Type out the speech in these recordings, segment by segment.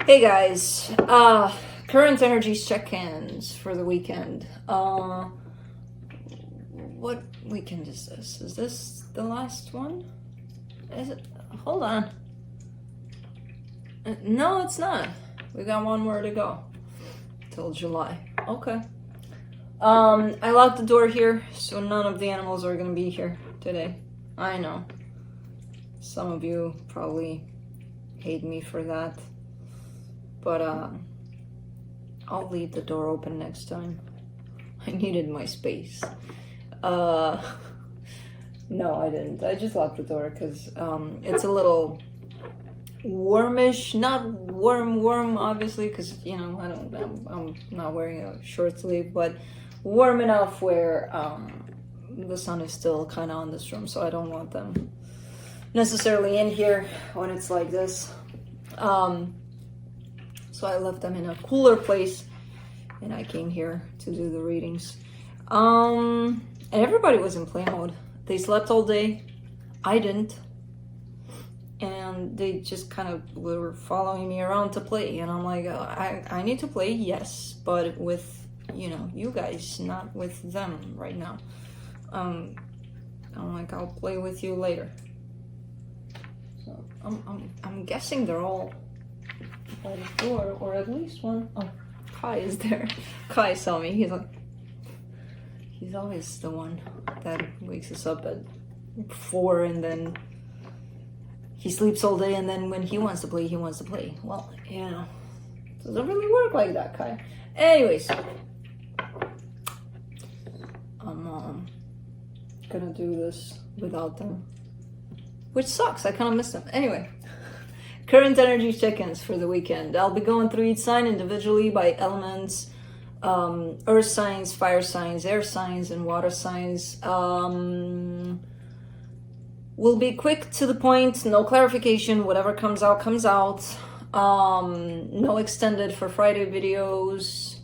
Hey guys, current energies check-ins for the weekend. What weekend is this? Is this the last one? Is it? Hold on. No, it's not. We got one more to go till July. Okay. I locked the door here, so none of the animals are gonna be here today. I know. Some of you probably hate me for that. But I'll leave the door open next time. I needed my space. No, I didn't. I just locked the door because it's a little warmish. Not warm, obviously, because I'm not wearing a short sleeve, but warm enough where the sun is still kind of on this room, so I don't want them necessarily in here when it's like this. So I left them in a cooler place and I came here to do the readings. And everybody was in play mode. They slept all day. I didn't. And they just kind of were following me around to play. And I'm like, I need to play, yes, but with, you guys, not with them right now. I'm like, I'll play with you later. So I'm guessing they're all by the door, or at least one. Oh, Kai is there. Kai saw me. He's always the one that wakes us up at 4 and then he sleeps all day, and then when he wants to play, he wants to play. Well, doesn't really work like that, Kai. Anyways, I'm gonna do this without them, which sucks. I kind of miss them. Anyway. Current energy check-ins for the weekend. I'll be going through each sign individually by elements, earth signs, fire signs, air signs, and water signs. We'll be quick to the point, no clarification, whatever comes out, comes out. No extended for Friday videos.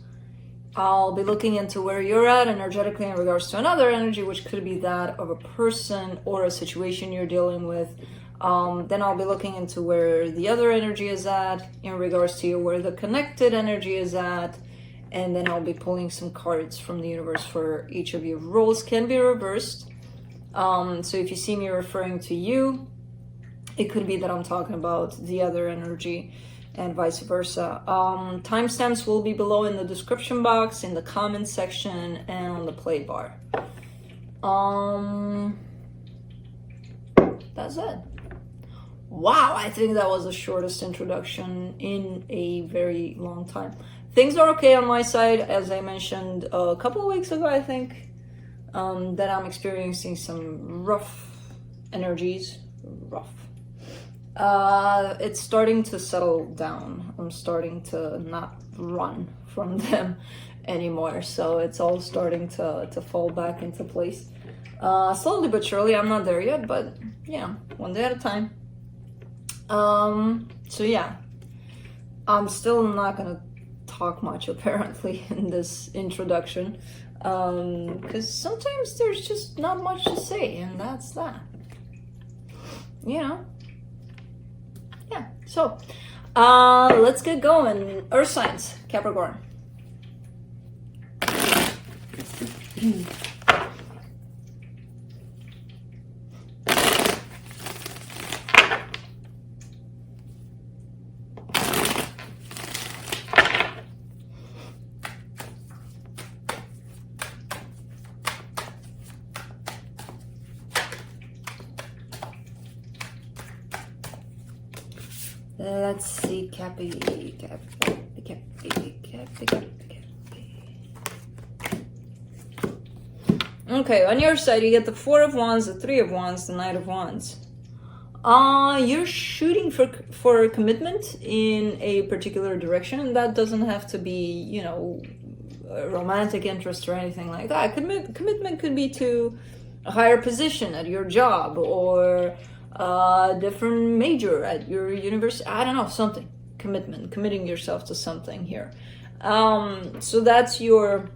I'll be looking into where you're at energetically in regards to another energy, which could be that of a person or a situation you're dealing with. Then I'll be looking into where the other energy is at in regards to you, where the connected energy is at, and then I'll be pulling some cards from the universe for each of you. Roles can be reversed. So if you see me referring to you, it could be that I'm talking about the other energy and vice versa. Timestamps will be below in the description box, in the comment section, and on the play bar. That's it. Wow, I think that was the shortest introduction in a very long time. Things are okay on my side, as I mentioned a couple of weeks ago, I think, that I'm experiencing some rough energies. It's starting to settle down. I'm starting to not run from them anymore, so it's all starting to fall back into place. Slowly but surely. I'm not there yet, but one day at a time. So yeah, I'm still not gonna talk much apparently in this introduction, because sometimes there's just not much to say, and that's that. Yeah, so let's get going. Earth signs, Capricorn. Let's see, Cappy. Okay, on your side, you get the 4 of Wands, the 3 of Wands, the Knight of Wands. You're shooting for a commitment in a particular direction, and that doesn't have to be, a romantic interest or anything like that. Commitment could be to a higher position at your job, or a different major at your university. I don't know, something. Committing yourself to something here. So that's your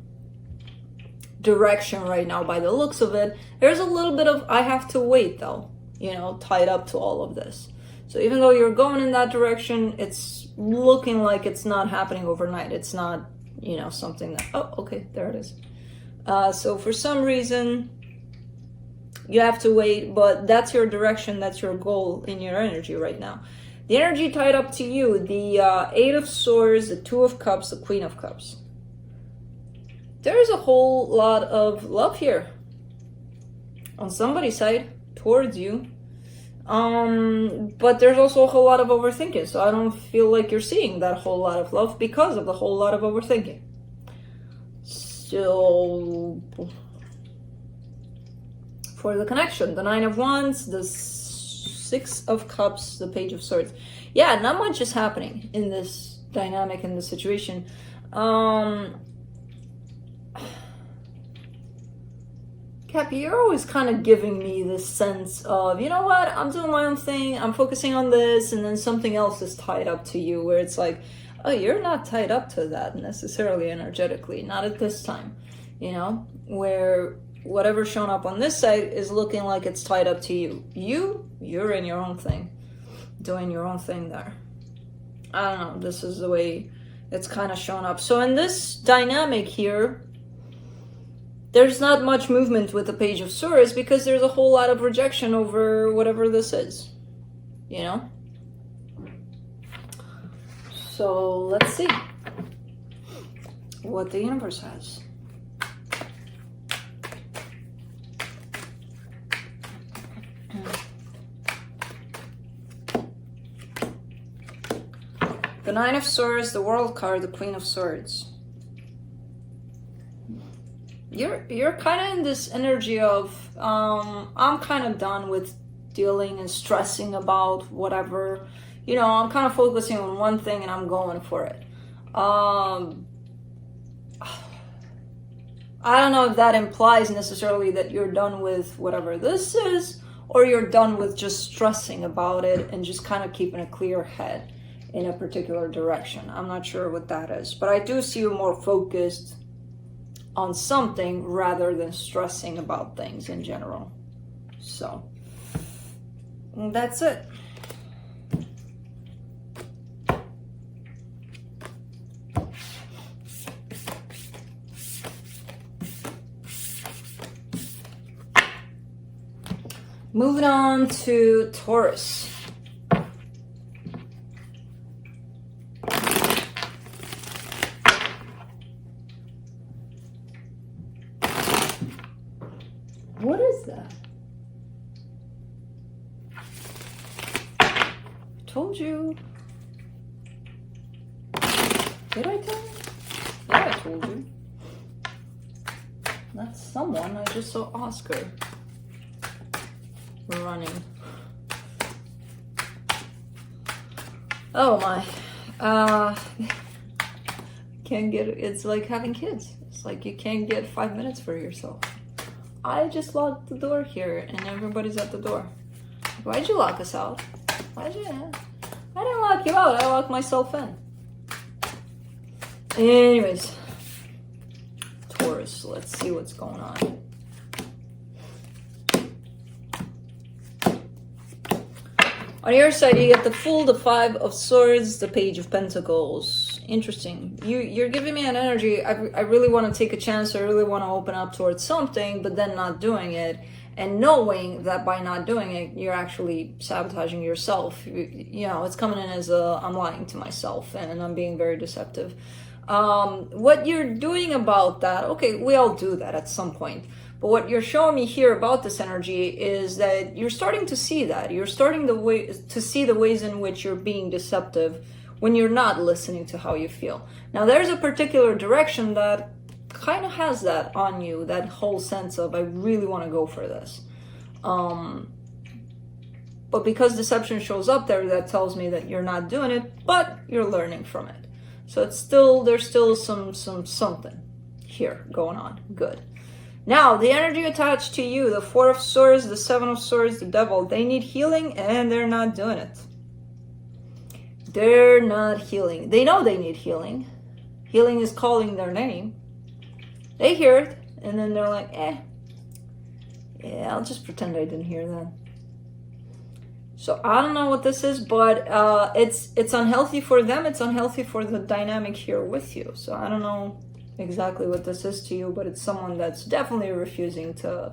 direction right now by the looks of it. There's a little bit of I have to wait though, tied up to all of this. So even though you're going in that direction, it's looking like it's not happening overnight. It's not, you know, something that, oh, okay, there it is. So for some reason, you have to wait, but that's your direction, that's your goal in your energy right now. The energy tied up to you, the Eight of Swords, the Two of Cups, the Queen of Cups. There's a whole lot of love here on somebody's side towards you. But there's also a whole lot of overthinking, so I don't feel like you're seeing that whole lot of love because of the whole lot of overthinking. So for the connection, the Nine of Wands, the Six of Cups, the Page of Swords. Yeah, not much is happening in this dynamic, in this situation. Cappy, you're always kind of giving me this sense of, you know what, I'm doing my own thing, I'm focusing on this, and then something else is tied up to you, where it's like, oh, you're not tied up to that necessarily energetically, not at this time, you know, where whatever's shown up on this side is looking like it's tied up to you. You're in your own thing, doing your own thing there. I don't know, this is the way it's kind of shown up. So in this dynamic here, there's not much movement with the Page of Swords because there's a whole lot of rejection over whatever this is, you know? So let's see what the universe has. The Nine of Swords, the World card, the Queen of Swords. You're kind of in this energy of, I'm kind of done with dealing and stressing about whatever, you know, I'm kind of focusing on one thing and I'm going for it. I don't know if that implies necessarily that you're done with whatever this is, or you're done with just stressing about it and just kind of keeping a clear head in a particular direction. I'm not sure what that is, but I do see you more focused on something rather than stressing about things in general. So that's it. Moving on to Taurus. What is that? I told you. Did I tell you? Yeah, I told you. That's someone. I just saw Oscar running. Oh my. Can't get it. It's like having kids. It's like you can't get 5 minutes for yourself. I just locked the door here and everybody's at the door. Why'd you lock us out? Why'd you? I didn't lock you out. I locked myself in. Anyways. Taurus. Let's see what's going on. On your side, you get the Fool, the Five of Swords, the Page of Pentacles. Interesting. You're giving me an energy. I really want to take a chance. I really want to open up towards something, but then not doing it. And knowing that by not doing it, you're actually sabotaging yourself. You know, it's coming in as I'm lying to myself and I'm being very deceptive. What you're doing about that, okay, we all do that at some point. But what you're showing me here about this energy is that you're starting to see that. You're starting to see the ways in which you're being deceptive when you're not listening to how you feel. Now, there's a particular direction that kind of has that on you, that whole sense of, I really want to go for this. But because deception shows up there, that tells me that you're not doing it, but you're learning from it. So it's still, there's still something here going on. Good. Now, the energy attached to you, the Four of Swords, the Seven of Swords, the Devil, they need healing and they're not doing it. They're not healing. They know they need healing. Healing is calling their name. They hear it and then they're like, yeah, I'll just pretend I didn't hear that. So I don't know what this is, but it's unhealthy for them. It's unhealthy for the dynamic here with you. So I don't know exactly what this is to you, but it's someone that's definitely refusing to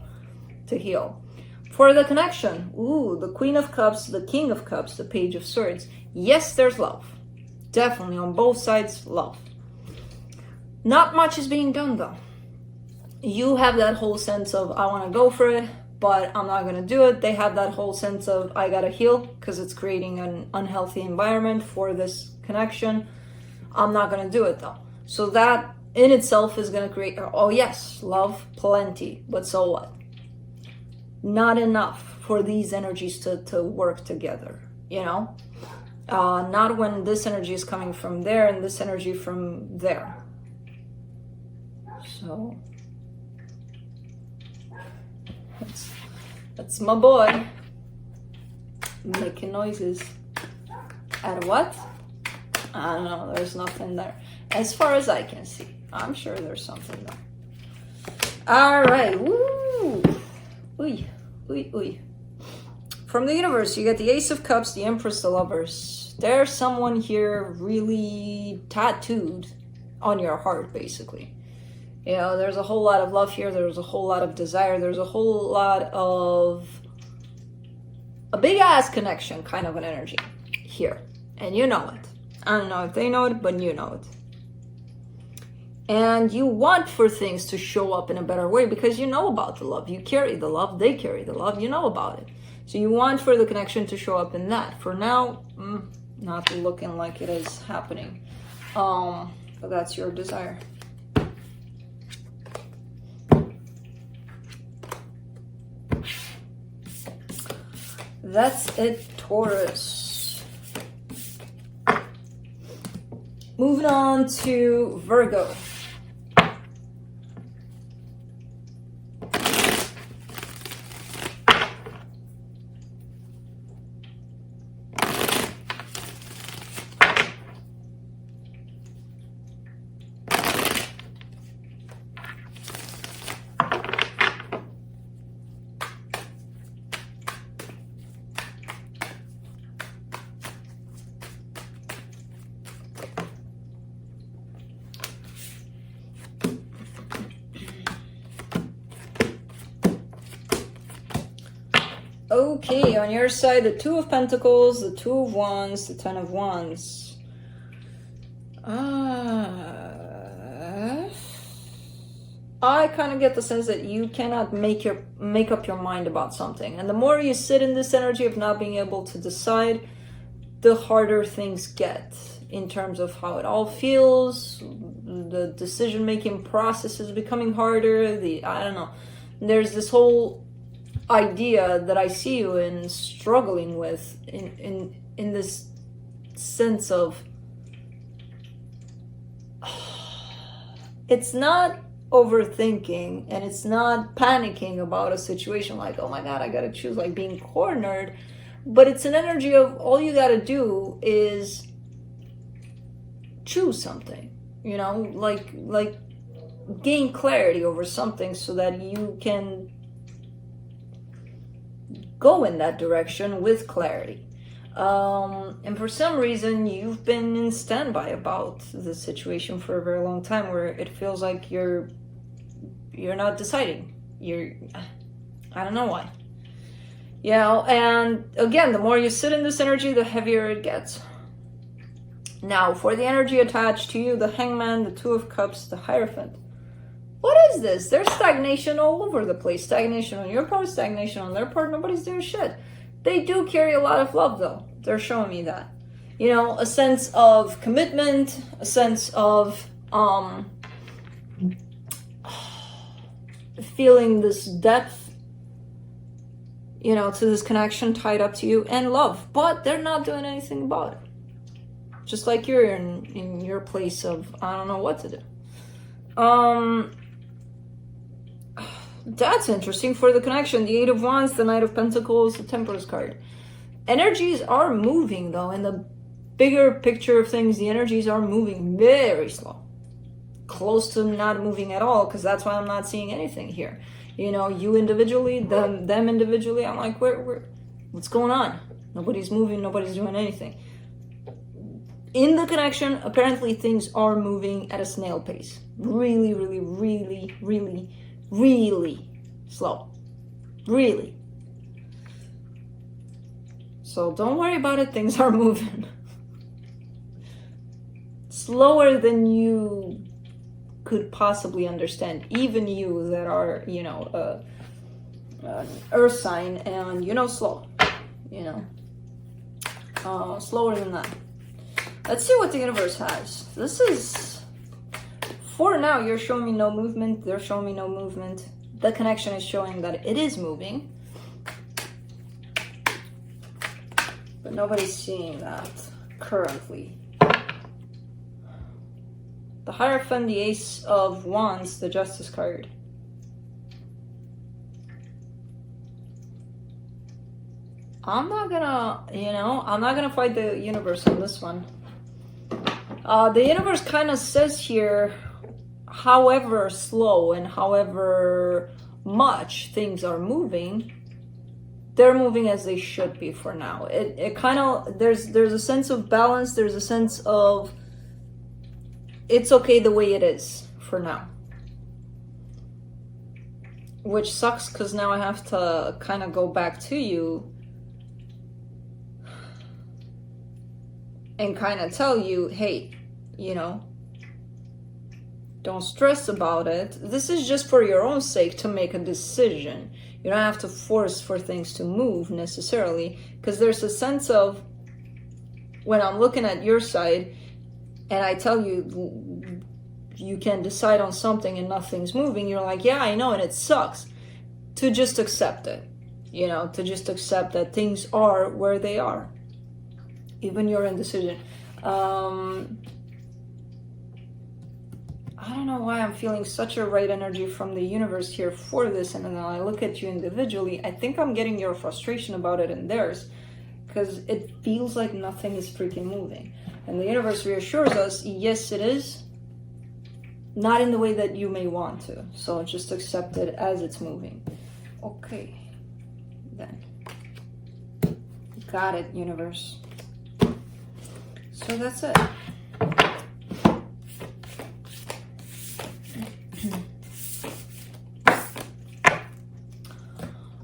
heal. For the connection, ooh, the Queen of Cups, the King of Cups, the Page of Swords. Yes, there's love. Definitely on both sides, love. Not much is being done though. You have that whole sense of, I want to go for it, but I'm not going to do it. They have that whole sense of, I got to heal because it's creating an unhealthy environment for this connection. I'm not going to do it though. So that in itself is going to create, oh yes, love, plenty, but so what? Not enough for these energies to work together, you know? Not when this energy is coming from there and this energy from there. So that's my boy making noises. At what? I don't know, there's nothing there. As far as I can see. I'm sure there's something there. Alright, woo! Uy, uy, uy. From the universe, you get the Ace of Cups, the Empress, the Lovers. There's someone here really tattooed on your heart, basically. You know, there's a whole lot of love here. There's a whole lot of desire. There's a whole lot of a big-ass connection kind of an energy here. And you know it. I don't know if they know it, but you know it. And you want for things to show up in a better way because you know about the love. You carry the love. They carry the love. You know about it. So you want for the connection to show up in that. For now, not looking like it is happening. But that's your desire. That's it, Taurus. Moving on to Virgo. Okay, on your side, the Two of Pentacles, the Two of Wands, the Ten of Wands. I kind of get the sense that you cannot make up your mind about something. And the more you sit in this energy of not being able to decide, the harder things get in terms of how it all feels. The decision-making process is becoming harder. I don't know. There's this whole idea that I see you in struggling with in this sense of it's not overthinking and it's not panicking about a situation like, oh my god, I gotta choose, like being cornered, but it's an energy of all you gotta do is choose something, you know, like gain clarity over something so that you can go in that direction with clarity. And for some reason, you've been in standby about the situation for a very long time where it feels like you're not deciding. I don't know why. You know, and again, the more you sit in this energy, the heavier it gets. Now, for the energy attached to you, the Hangman, the Two of Cups, the Hierophant. What is this? There's stagnation all over the place. Stagnation on your part, stagnation on their part. Nobody's doing shit. They do carry a lot of love, though. They're showing me that. You know, a sense of commitment, a sense of feeling this depth, you know, to this connection tied up to you, and love. But they're not doing anything about it. Just like you're in your place of, I don't know what to do. That's interesting for the connection. The Eight of Wands, the Knight of Pentacles, the Temperance card. Energies are moving, though. In the bigger picture of things, the energies are moving very slow. Close to not moving at all, because that's why I'm not seeing anything here. You know, you individually, them individually, I'm like, what's going on? Nobody's moving, nobody's doing anything. In the connection, apparently things are moving at a snail pace. Really, really, really, really, really slow. Really. So don't worry about it, things are moving. Slower than you could possibly understand. Even you that are, you know, an earth sign and, you know, slow. You know, slower than that. Let's see what the universe has. This is, for now, you're showing me no movement. They're showing me no movement. The connection is showing that it is moving. But nobody's seeing that currently. The Hierophant, the Ace of Wands, the Justice card. I'm not gonna, you know, I'm not gonna fight the universe on this one. The universe kind of says here, however slow and however much things are moving, they're moving as they should be for now. It kind of, there's a sense of balance, there's a sense of it's okay the way it is for now. Which sucks because now I have to kind of go back to you and kind of tell you, hey, you know, don't stress about it. This is just for your own sake to make a decision. You don't have to force for things to move necessarily, because there's a sense of, when I'm looking at your side and I tell you you can decide on something and nothing's moving, you're like, yeah, I know, and it sucks. To just accept it, you know, to just accept that things are where they are. Even your indecision. I don't know why I'm feeling such a right energy from the universe here for this, and then I look at you individually, I think I'm getting your frustration about it and theirs, because it feels like nothing is freaking moving. And the universe reassures us, yes it is, not in the way that you may want to. So just accept it as it's moving. Okay, then. Got it, universe. So that's it.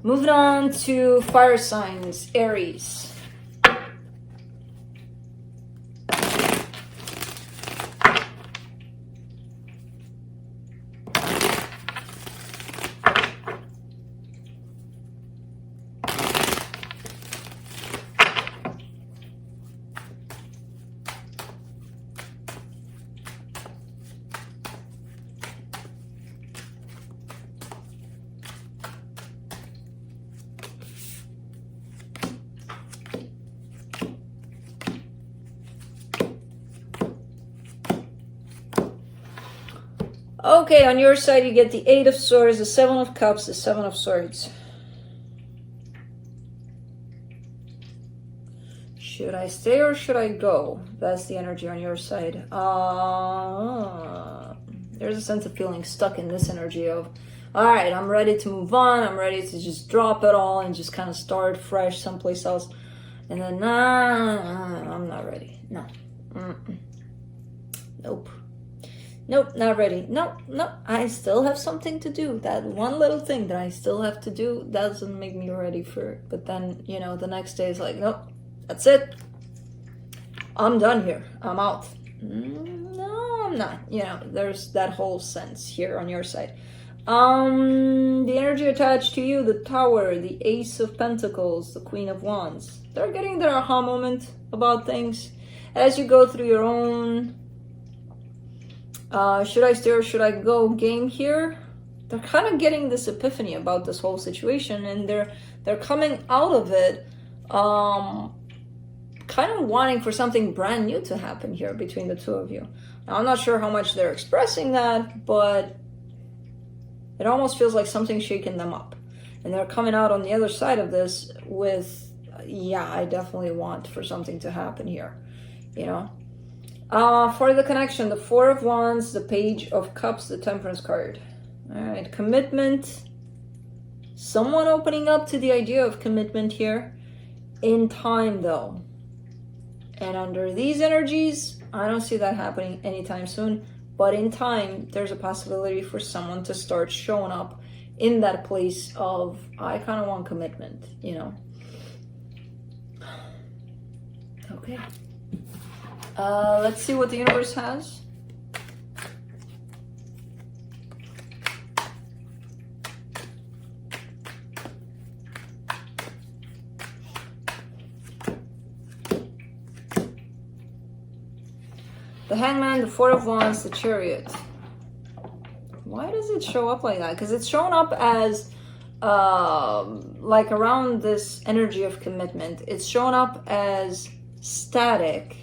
Moving on to fire signs, Aries. Okay, on your side you get the Eight of Swords, the Seven of Cups, the Seven of Swords. Should I stay or should I go? That's the energy on your side. There's a sense of feeling stuck in this energy of, all right, I'm ready to move on. I'm ready to just drop it all and just kind of start fresh someplace else. And then, nah, I'm not ready. No. Nope. Nope, not ready. Nope, I still have something to do. That one little thing that I still have to do doesn't make me ready for it. But then, you know, the next day is like, nope, that's it. I'm done here. I'm out. No, I'm not. You know, there's that whole sense here on your side. The energy attached to you, the Tower, the Ace of Pentacles, the Queen of Wands. They're getting their aha moment about things. As you go through your own should I stay or should I go game here, they're kind of getting this epiphany about this whole situation, and they're coming out of it kind of wanting for something brand new to happen here between the two of you. Now, I'm not sure how much they're expressing that, but it almost feels like something's shaking them up, and they're coming out on the other side of this with, yeah, I definitely want for something to happen here, you know. For the connection, the Four of Wands, the Page of Cups, the Temperance card. All right, commitment. Someone opening up to the idea of commitment here. in time though. And under these energies, I don't see that happening anytime soon. But in time, there's a possibility for someone to start showing up in that place of, I kind of want commitment, you know. Okay. Let's see what the universe has. The Hangman, the Four of Wands, the Chariot. Why does it show up like that? Because it's shown up as like around this energy of commitment. It's shown up as static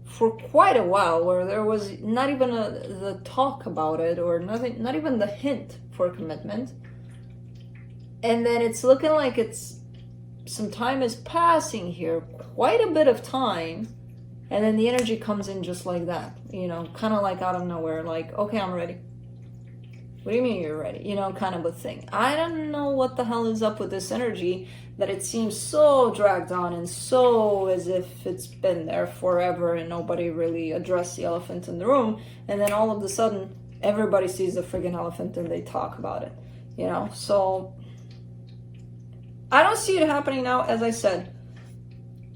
for quite a while, where there was not even the talk about it, or nothing, not even the hint for commitment. And then it's looking like it's some time is passing here, quite a bit of time. And then the energy comes in just like that, you know, kind of like out of nowhere, like, okay, I'm ready. What do you mean you're ready? You know, kind of a thing. I don't know what the hell is up with this energy, that it seems so dragged on and so as if it's been there forever and nobody really addressed the elephant in the room. And then all of a sudden, everybody sees the friggin' elephant and they talk about it, you know? So I don't see it happening now, as I said.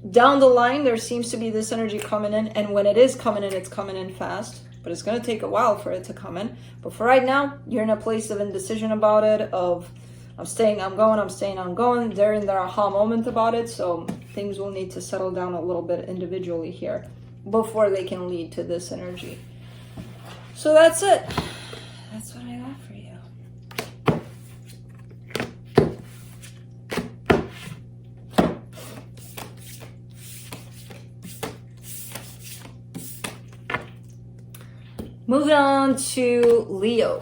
Down the line, there seems to be this energy coming in, and when it is coming in, it's coming in fast, but it's going to take a while for it to come in. But for right now, you're in a place of indecision about it, of I'm staying, I'm going, I'm staying, I'm going. They're in their aha moment about it, so things will need to settle down a little bit individually here before they can lead to this energy. So that's it. That's what I got for you. Moving on to Leo.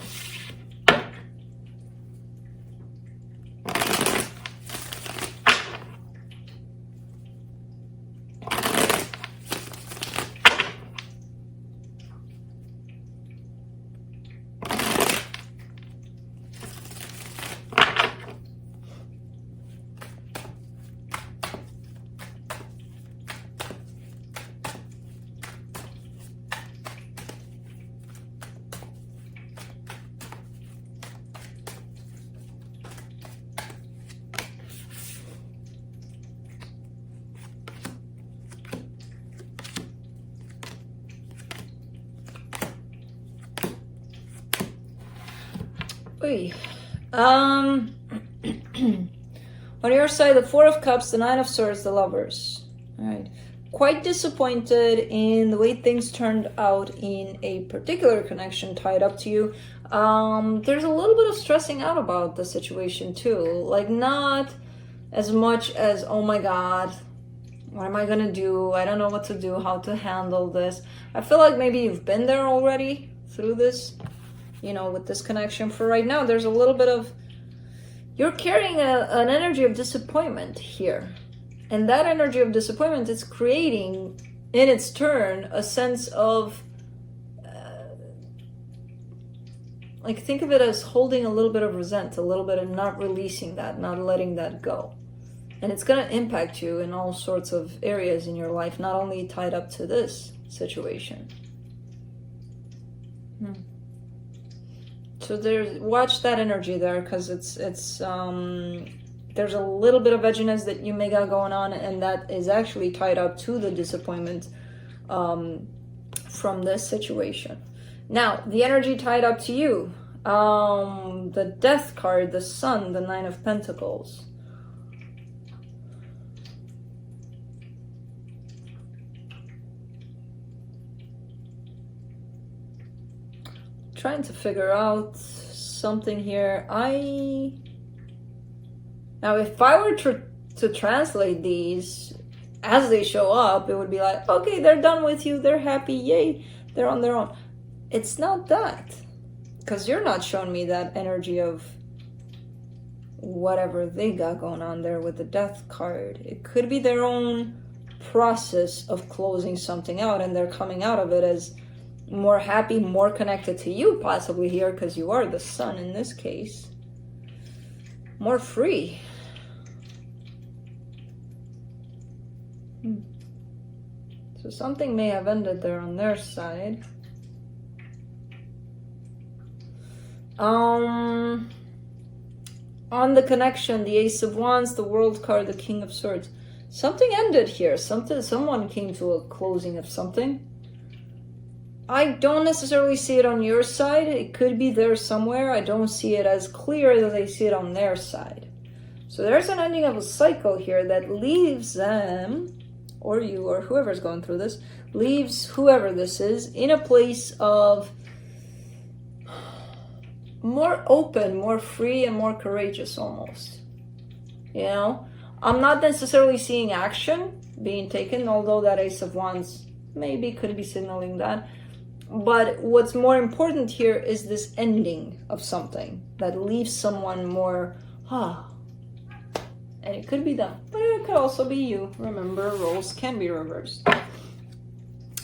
On your side, the Four of Cups, the Nine of Swords, the Lovers. All right. Quite disappointed in the way things turned out in a particular connection tied up to you. There's a little bit of stressing out about the situation too. Like, not as much as, oh my God, what am I gonna do? I don't know what to do, how to handle this. I feel like maybe you've been there already through this, you know, with this connection. For right now, there's a little bit of, you're carrying an energy of disappointment here. And that energy of disappointment is creating, in its turn, a sense of, like, think of it as holding a little bit of resent, a little bit of not releasing that, not letting that go. And it's going to impact you in all sorts of areas in your life, not only tied up to this situation. So there's, watch that energy there, because there's a little bit of edginess that you may got going on, and that is actually tied up to the disappointment from this situation. Now, the energy tied up to you, the Death card, the Sun, the Nine of Pentacles. Trying to figure out something here. Now, if I were to translate these as they show up, it would be like, okay, they're done with you, they're happy, yay, they're on their own. It's not that, because you're not showing me that energy of whatever they got going on there with the Death card. It could be their own process of closing something out, and they're coming out of it as more happy, more connected to you possibly here, because you are the Sun in this case. More free. So something may have ended there on their side. On the connection, the Ace of Wands, the World card, the King of Swords. Something ended here. Someone came to a closing of something. I don't necessarily see it on your side. It could be there somewhere. I don't see it as clear as I see it on their side. So there's an ending of a cycle here that leaves them, or you, or whoever's going through this, leaves whoever this is in a place of more open, more free, and more courageous almost. You know, I'm not necessarily seeing action being taken, although that Ace of Wands maybe could be signaling that. But what's more important here is this ending of something that leaves someone more, and it could be them, but it could also be you. Remember, roles can be reversed.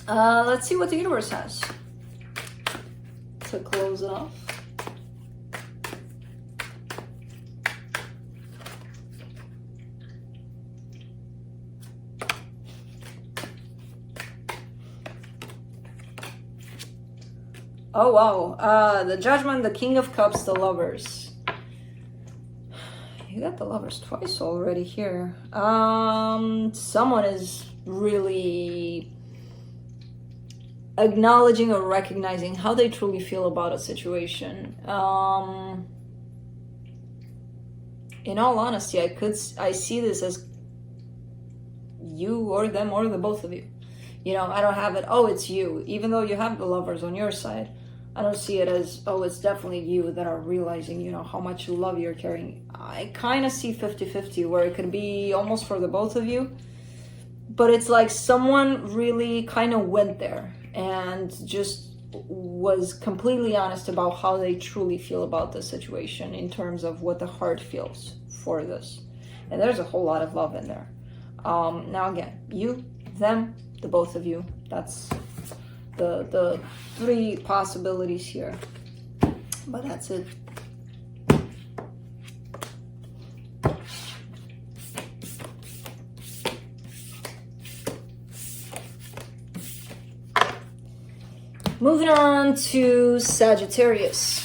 Let's see what the universe has to close it off. Oh, wow. The Judgment, the King of Cups, the Lovers. You got the Lovers twice already here. Someone is really acknowledging or recognizing how they truly feel about a situation. In all honesty, I see this as you or them or the both of you. You know, I don't have it, oh, it's you. Even though you have the Lovers on your side, I don't see it as, oh, it's definitely you that are realizing, you know, how much love you're carrying. I kind of see 50-50 where it could be almost for the both of you. But it's like someone really kind of went there and just was completely honest about how they truly feel about the situation in terms of what the heart feels for this. And there's a whole lot of love in there. Now again, you, them, the both of you, that's the three possibilities here, but that's it. Moving on to Sagittarius.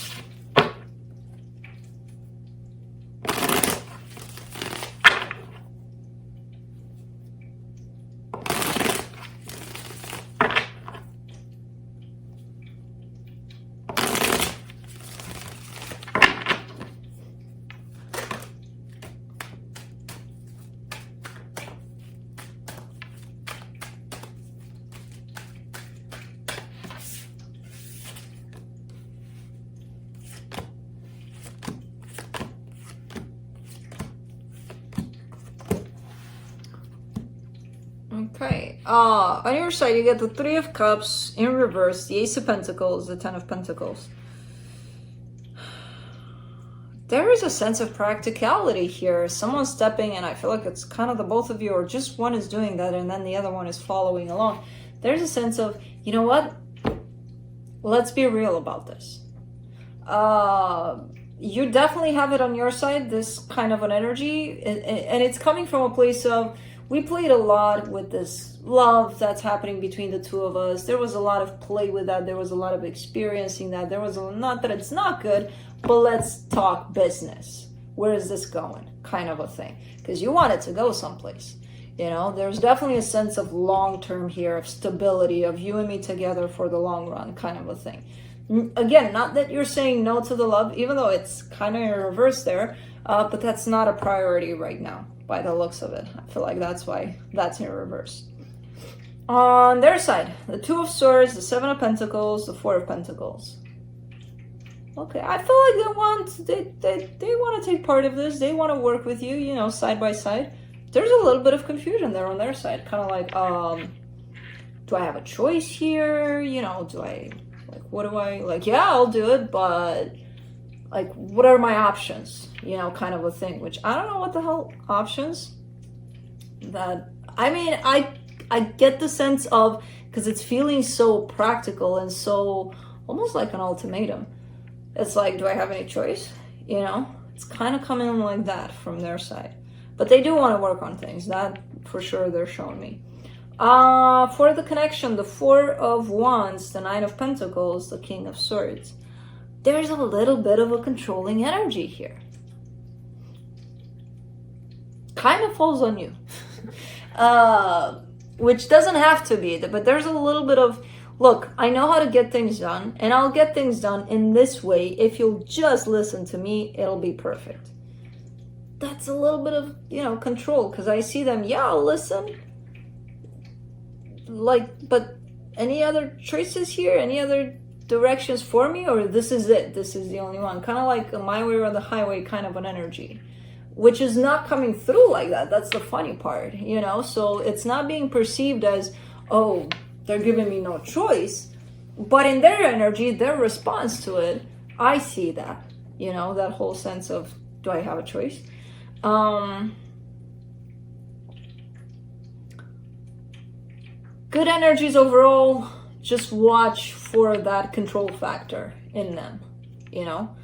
Okay, on your side you get the Three of Cups in reverse, the Ace of Pentacles, the Ten of Pentacles. There is a sense of practicality here. Someone's stepping, and I feel like it's kind of the both of you, or just one is doing that and then the other one is following along. There's a sense of, you know what? Let's be real about this. You definitely have it on your side, this kind of an energy, and it's coming from a place of, we played a lot with this love that's happening between the two of us. There was a lot of play with that. There was a lot of experiencing that. There was not that it's not good, but let's talk business. Where is this going? Kind of a thing. Because you want it to go someplace. You know, there's definitely a sense of long-term here, of stability, of you and me together for the long run, kind of a thing. Again, not that you're saying no to the love, even though it's kind of in reverse there, but that's not a priority right now. By the looks of it, I feel like that's why that's in reverse. On their side, the Two of Swords, the Seven of Pentacles, the Four of Pentacles. Okay, I feel like they want to take part of this. They want to work with you, you know, side by side. There's a little bit of confusion there on their side, kind of like, do I have a choice here? You know, do I, like, what do I, like, yeah, I'll do it, but like, what are my options? You know, kind of a thing, which I don't know what the hell options that, I mean, I get the sense of, because it's feeling so practical and so almost like an ultimatum. It's like, do I have any choice? You know, it's kind of coming like that from their side, but they do want to work on things, that for sure they're showing me. For the connection, the Four of Wands, the Nine of Pentacles, the King of Swords. There's a little bit of a controlling energy here. Kind of falls on you. Which doesn't have to be, but there's a little bit of, look, I know how to get things done, and I'll get things done in this way. If you'll just listen to me, it'll be perfect. That's a little bit of, you know, control, because I see them, yeah, I'll listen. Like, but any other choices here? Any other directions for me? Or this is it? This is the only one? Kind of like a my way or the highway kind of an energy. Which is not coming through like that. That's the funny part, you know? So it's not being perceived as, oh, they're giving me no choice. But in their energy, their response to it, I see that, you know, that whole sense of, do I have a choice? Good energies overall, just watch for that control factor in them, you know?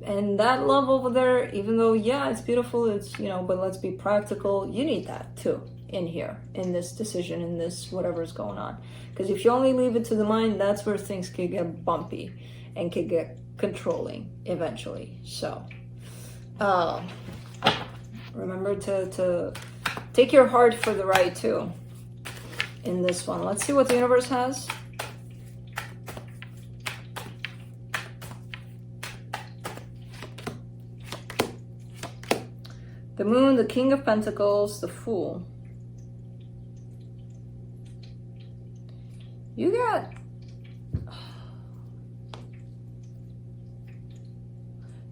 And that love over there, even though, yeah, it's beautiful, it's, you know, but let's be practical, you need that too in here, in this decision, in this whatever's going on. Because if you only leave it to the mind, that's where things could get bumpy and could get controlling eventually. So, remember to take your heart for the ride too in this one. Let's see what the universe has. The Moon, the King of Pentacles, the Fool. You got...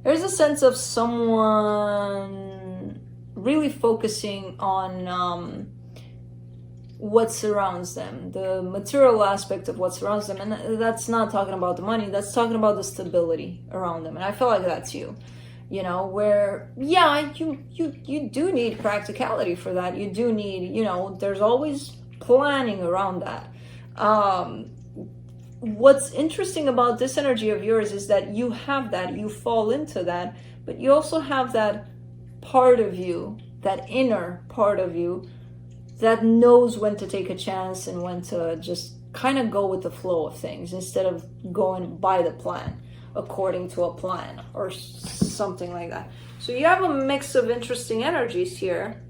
There's a sense of someone really focusing on what surrounds them, the material aspect of what surrounds them. And that's not talking about the money, that's talking about the stability around them. And I feel like that's you. You know, where, yeah, you do need practicality for that. You do need, you know, there's always planning around that. What's interesting about this energy of yours is that you have that, you fall into that, but you also have that part of you, that inner part of you that knows when to take a chance and when to just kind of go with the flow of things instead of going by the plan, according to a plan or something like that. So you have a mix of interesting energies here.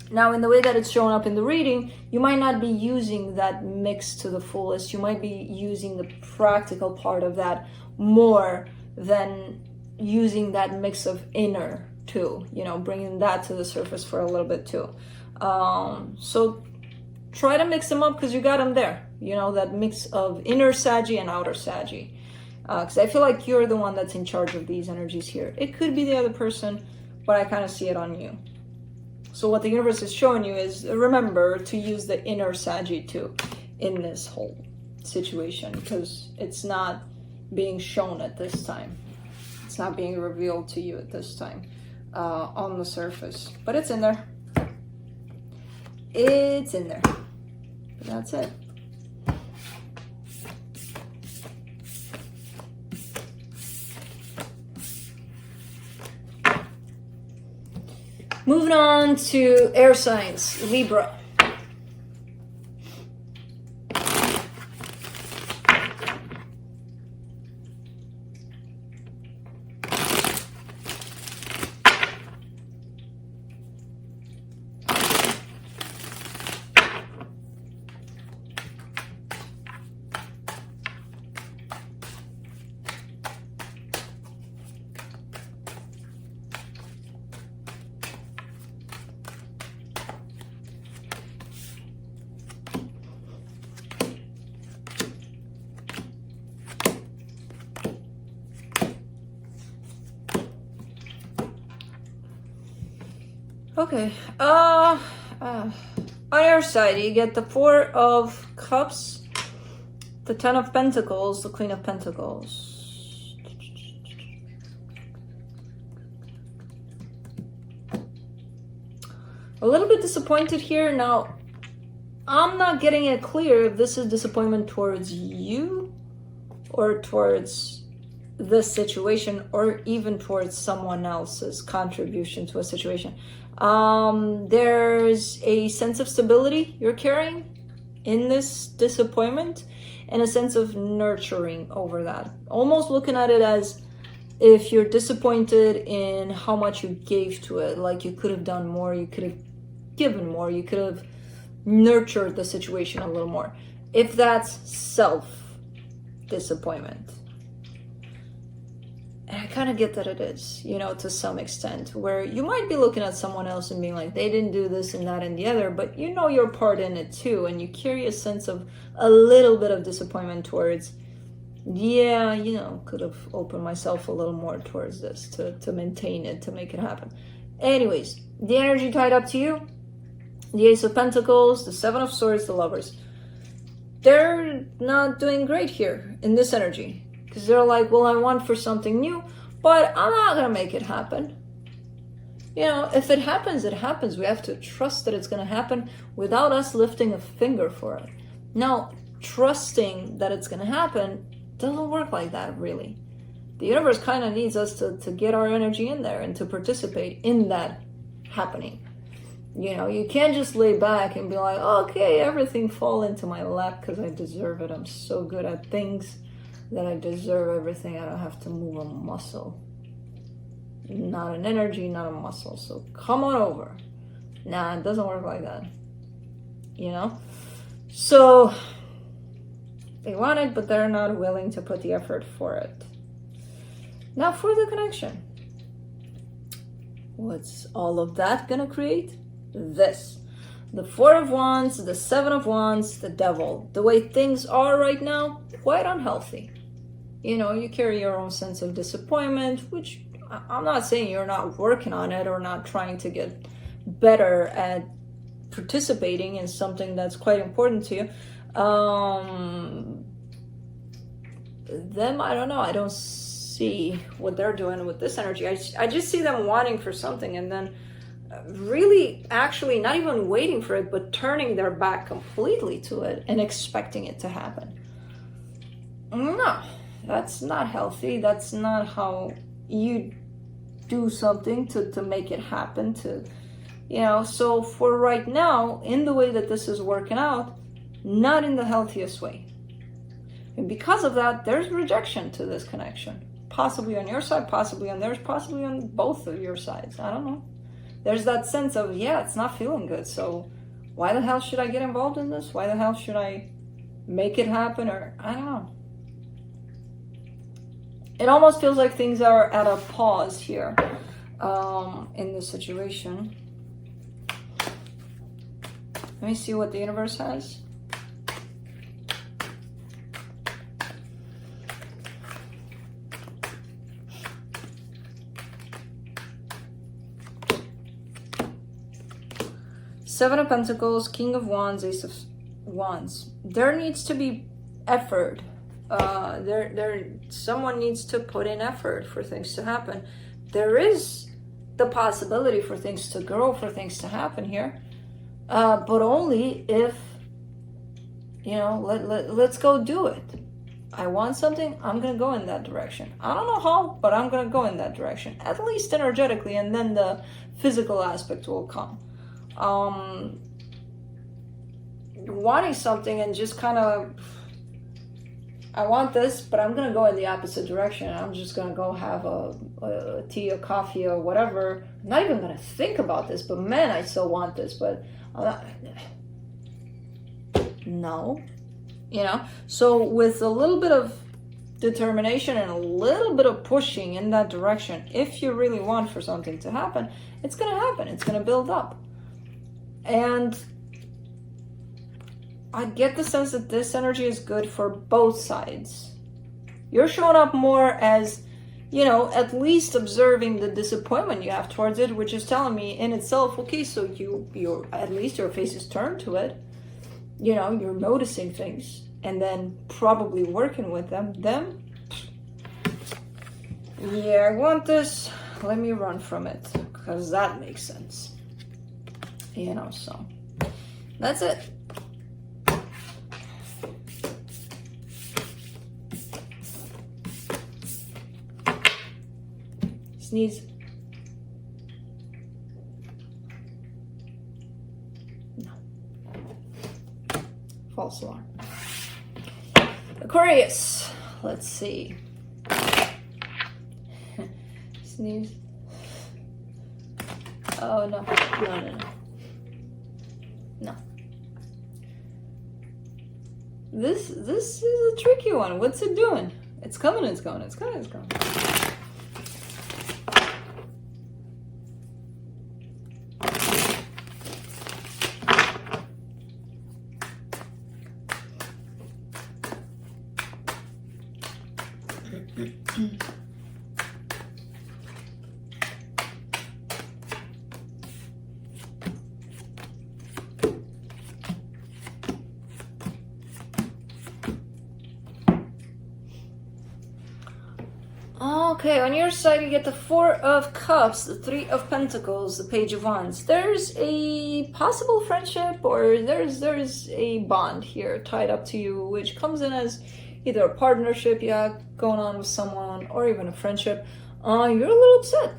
Now, in the way that it's showing up in the reading, you might not be using that mix to the fullest. You might be using the practical part of that more than using that mix of inner too, you know, bringing that to the surface for a little bit too. So try to mix them up because you got them there, you know, that mix of inner Saggy and outer Saggy. Because I feel like you're the one that's in charge of these energies here. It could be the other person, but I kind of see it on you. So what the universe is showing you is, remember to use the inner Saggy too in this whole situation, because it's not being shown at this time. It's not being revealed to you at this time on the surface, but it's in there. It's in there. But that's it. Moving on to air signs, Libra. Okay, on your side, you get the Four of Cups, the Ten of Pentacles, the Queen of Pentacles. A little bit disappointed here. Now, I'm not getting it clear if this is disappointment towards you or towards the situation or even towards someone else's contribution to a situation. There's a sense of stability you're carrying in this disappointment and a sense of nurturing over that. Almost looking at it as if you're disappointed in how much you gave to it, like you could have done more, you could have given more, you could have nurtured the situation a little more. If that's self-disappointment. And I kind of get that it is, you know, to some extent, where you might be looking at someone else and being like, they didn't do this and that and the other, but you know your part in it too, and you carry a sense of a little bit of disappointment towards, yeah, you know, could have opened myself a little more towards this to maintain it, to make it happen. Anyways, the energy tied up to you, the Ace of Pentacles, the Seven of Swords, the Lovers. They're not doing great here in this energy. Because they're like, well, I want for something new, but I'm not going to make it happen. You know, if it happens, it happens. We have to trust that it's going to happen without us lifting a finger for it. Now, trusting that it's going to happen doesn't work like that, really. The universe kind of needs us to get our energy in there and to participate in that happening. You know, you can't just lay back and be like, okay, everything fall into my lap because I deserve it. I'm so good at things that I deserve everything. I don't have to move a muscle. Not an energy, not a muscle. So come on over. Nah, it doesn't work like that. You know? So they want it, but they're not willing to put the effort for it. Now for the connection. What's all of that gonna create? This. The Four of Wands, the Seven of Wands, the Devil. The way things are right now, quite unhealthy. You know, you carry your own sense of disappointment, which I'm not saying you're not working on it or not trying to get better at participating in something that's quite important to you. Them, I don't know. I don't see what they're doing with this energy. I just see them wanting for something and then really actually not even waiting for it, but turning their back completely to it and expecting it to happen. No. That's not healthy. That's not how you do something to make it happen. You know, so for right now, in the way that this is working out, not in the healthiest way. And because of that, there's rejection to this connection. Possibly on your side, possibly on theirs, possibly on both of your sides. I don't know. There's that sense of, yeah, it's not feeling good. So why the hell should I get involved in this? Why the hell should I make it happen? Or I don't know. It almost feels like things are at a pause here in this situation. Let me see what the universe has. Seven of Pentacles, King of Wands, Ace of Wands. There needs to be effort. Someone needs to put in effort for things to happen. There is the possibility for things to grow, for things to happen here, but only if, you know, let's go do it. I want something, I'm gonna go in that direction. I don't know how, but I'm gonna go in that direction, at least energetically, and then the physical aspect will come. Wanting something and just kind of, I want this, but I'm gonna go in the opposite direction. I'm just gonna go have a tea or coffee or whatever. I'm not even gonna think about this, but man, I still want this, but I'm not. No, you know. So with a little bit of determination and a little bit of pushing in that direction, if you really want for something to happen, it's gonna happen. It's gonna build up, and I get the sense that this energy is good for both sides. You're showing up more as, you know, at least observing the disappointment you have towards it, which is telling me in itself, okay, so you're at least your face is turned to it. You know, you're noticing things and then probably working with them. Yeah, I want this. Let me run from it because that makes sense. You know, so that's it. Sneeze. No. False alarm. Aquarius. Let's see. Sneeze. Oh, no. No. No. This is a tricky one. What's it doing? It's coming, it's going, it's coming, it's going. Okay, on your side you get the Four of Cups, the Three of Pentacles, the Page of Wands. There's a possible friendship, or there's a bond here tied up to you, which comes in as either a partnership you have going on with someone, or even a friendship. You're a little upset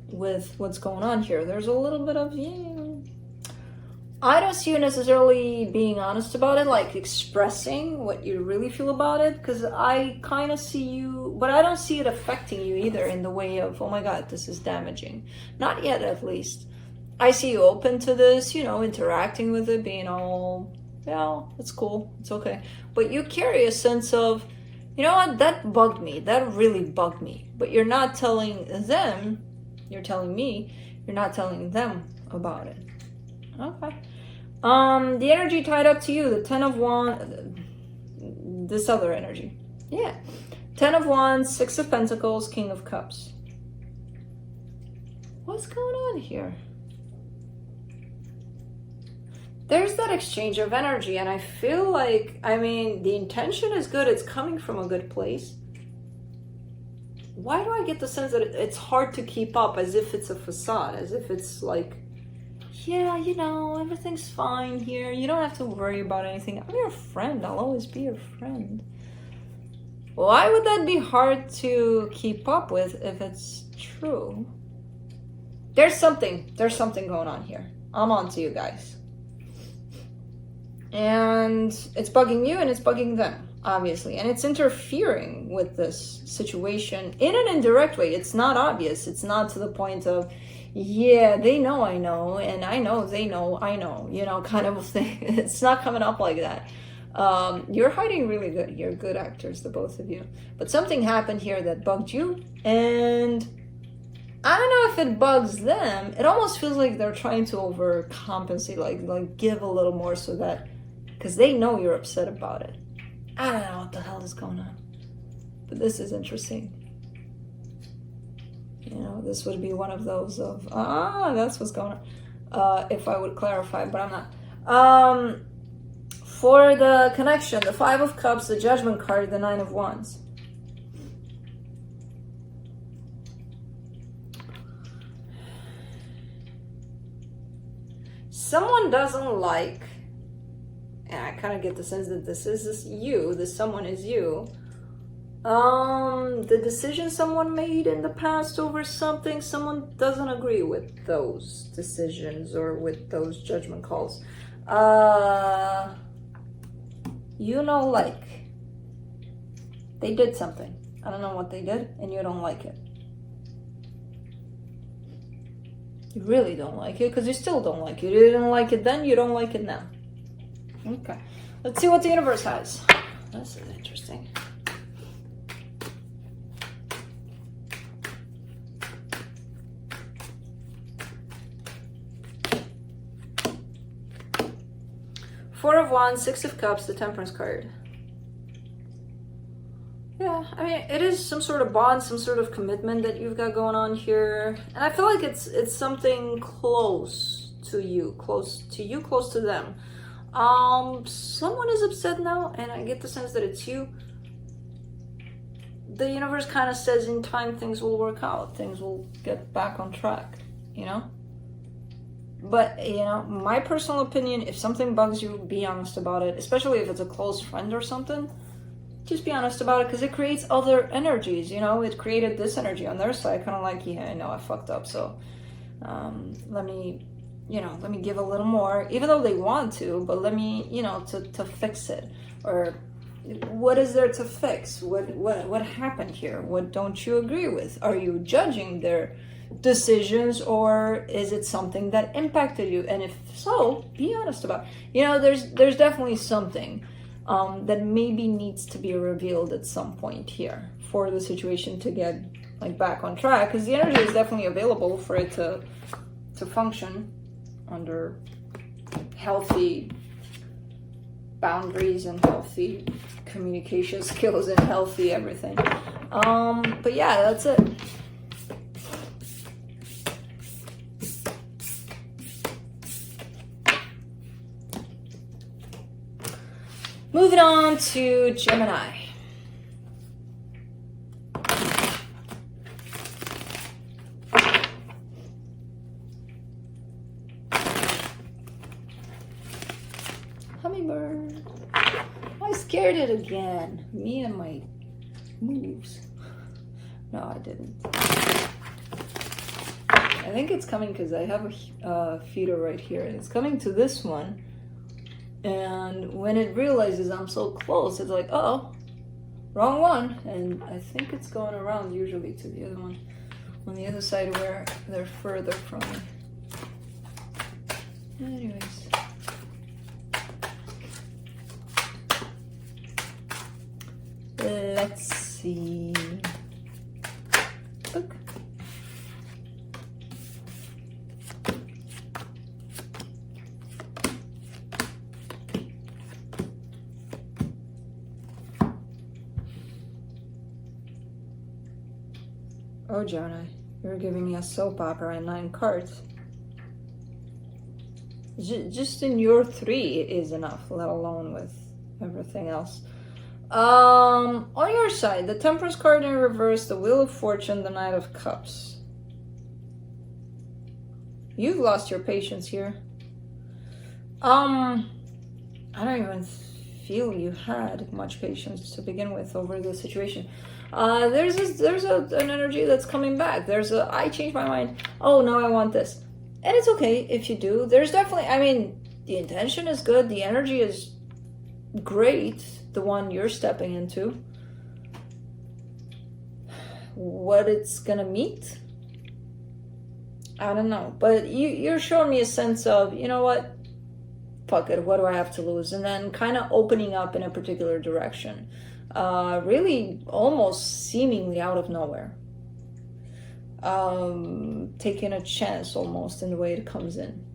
with what's going on here. There's a little bit of, I don't see you necessarily being honest about it, like expressing what you really feel about it, because I kind of see you, but I don't see it affecting you either in the way of, oh my God, this is damaging. Not yet, at least. I see you open to this, interacting with it, being all, yeah, it's cool, it's okay. But you carry a sense of, you know what, that bugged me, that really bugged me. But you're not telling them, you're telling me, you're not telling them about it. Okay. The energy tied up to you, the Ten of Wands, this other energy. Yeah. 10 of Wands, 6 of Pentacles, King of Cups. What's going on here? There's that exchange of energy, and I feel like, the intention is good. It's coming from a good place. Why do I get the sense that it's hard to keep up, as if it's a facade, as if it's like, yeah, everything's fine here. You don't have to worry about anything. I'm your friend. I'll always be your friend. Why would that be hard to keep up with if it's true? There's something going on here. I'm on to you guys. And it's bugging you and it's bugging them, obviously. And it's interfering with this situation in an indirect way. It's not obvious. It's not to the point of, yeah, they know I know, and I know they know I know, kind of a thing. It's not coming up like that. You're hiding really good. You're good actors, the both of you. But something happened here that bugged you, and I don't know if it bugs them. It almost feels like they're trying to overcompensate, like give a little more so that, because they know you're upset about it. I don't know what the hell is going on. But this is interesting. This would be one of those of, that's what's going on. If I would clarify, but I'm not. For the connection, the 5 of Cups, the Judgment card, the 9 of Wands. Someone doesn't like, and I kind of get the sense that this someone is you. The decision someone made in the past over something, someone doesn't agree with those decisions or with those judgment calls. They did something. I don't know what they did, and you don't like it. You really don't like it, because you still don't like it. You didn't like it then, you don't like it now. Okay. Let's see what the universe has. This is interesting. Four of Wands, 6 of Cups, the Temperance card. Yeah, it is some sort of bond, some sort of commitment that you've got going on here. And I feel like it's something close to you, close to them. Someone is upset now, and I get the sense that it's you. The universe kind of says in time things will work out, things will get back on track, But, my personal opinion, if something bugs you, be honest about it, especially if it's a close friend or something. just be honest about it, because it creates other energies, you know. It created this energy on their side, kind of like, yeah, I know I fucked up, so let me, you know, let me give a little more, even though they want to, but let me, you know, to fix it. Or what is there to fix? What happened here? What don't you agree with? Are you judging their decisions, or is it something that impacted you? And if so, be honest about it. You know, there's definitely something that maybe needs to be revealed at some point here for the situation to get like back on track, because the energy is definitely available for it to function under healthy boundaries and healthy communication skills and healthy everything. But yeah, that's it. Moving on to Gemini. Hummingbird. I scared it again. Me and my moves. No, I didn't. I think it's coming because I have a feeder right here, and it's coming to this one. And when it realizes I'm so close, it's like, oh, wrong one. And I think it's going around usually to the other one on the other side where they're further from me. Anyways. Let's see. Look. Oh, Gemini, you're giving me a soap opera and 9 cards. Just in your 3 is enough, let alone with everything else. On your side, the Temperance card in reverse, the Wheel of Fortune, the Knight of Cups. You've lost your patience here. I don't even feel you had much patience to begin with over the situation. There's an energy that's coming back. I changed my mind. Oh, no, I want this. And it's okay if you do. There's definitely, I mean, the intention is good. The energy is great, the one you're stepping into. What it's gonna meet, I don't know. But you're showing me a sense of, you know what? Fuck it, what do I have to lose? And then kind of opening up in a particular direction. Really almost seemingly out of nowhere. Taking a chance almost in the way it comes in.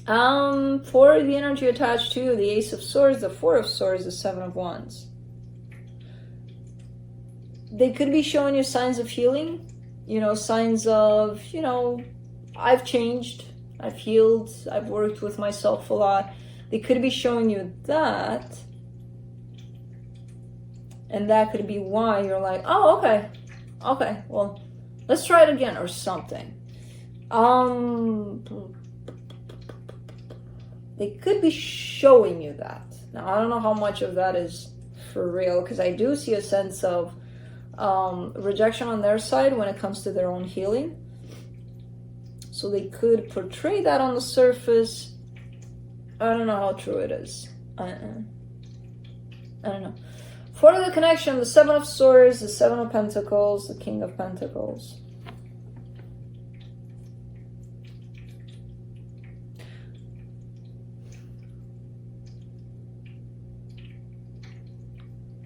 For the energy attached to the Ace of Swords, the Four of Swords, the Seven of Wands. They could be showing you signs of healing, you know, signs of, you know, I've changed, I've healed, I've worked with myself a lot. They could be showing you that. And that could be why you're like, oh, okay, well, let's try it again or something. They could be showing you that. Now, I don't know how much of that is for real, because I do see a sense of rejection on their side when it comes to their own healing. So they could portray that on the surface. I don't know how true it is. I don't know. For the connection, the Seven of Swords, the Seven of Pentacles, the King of Pentacles.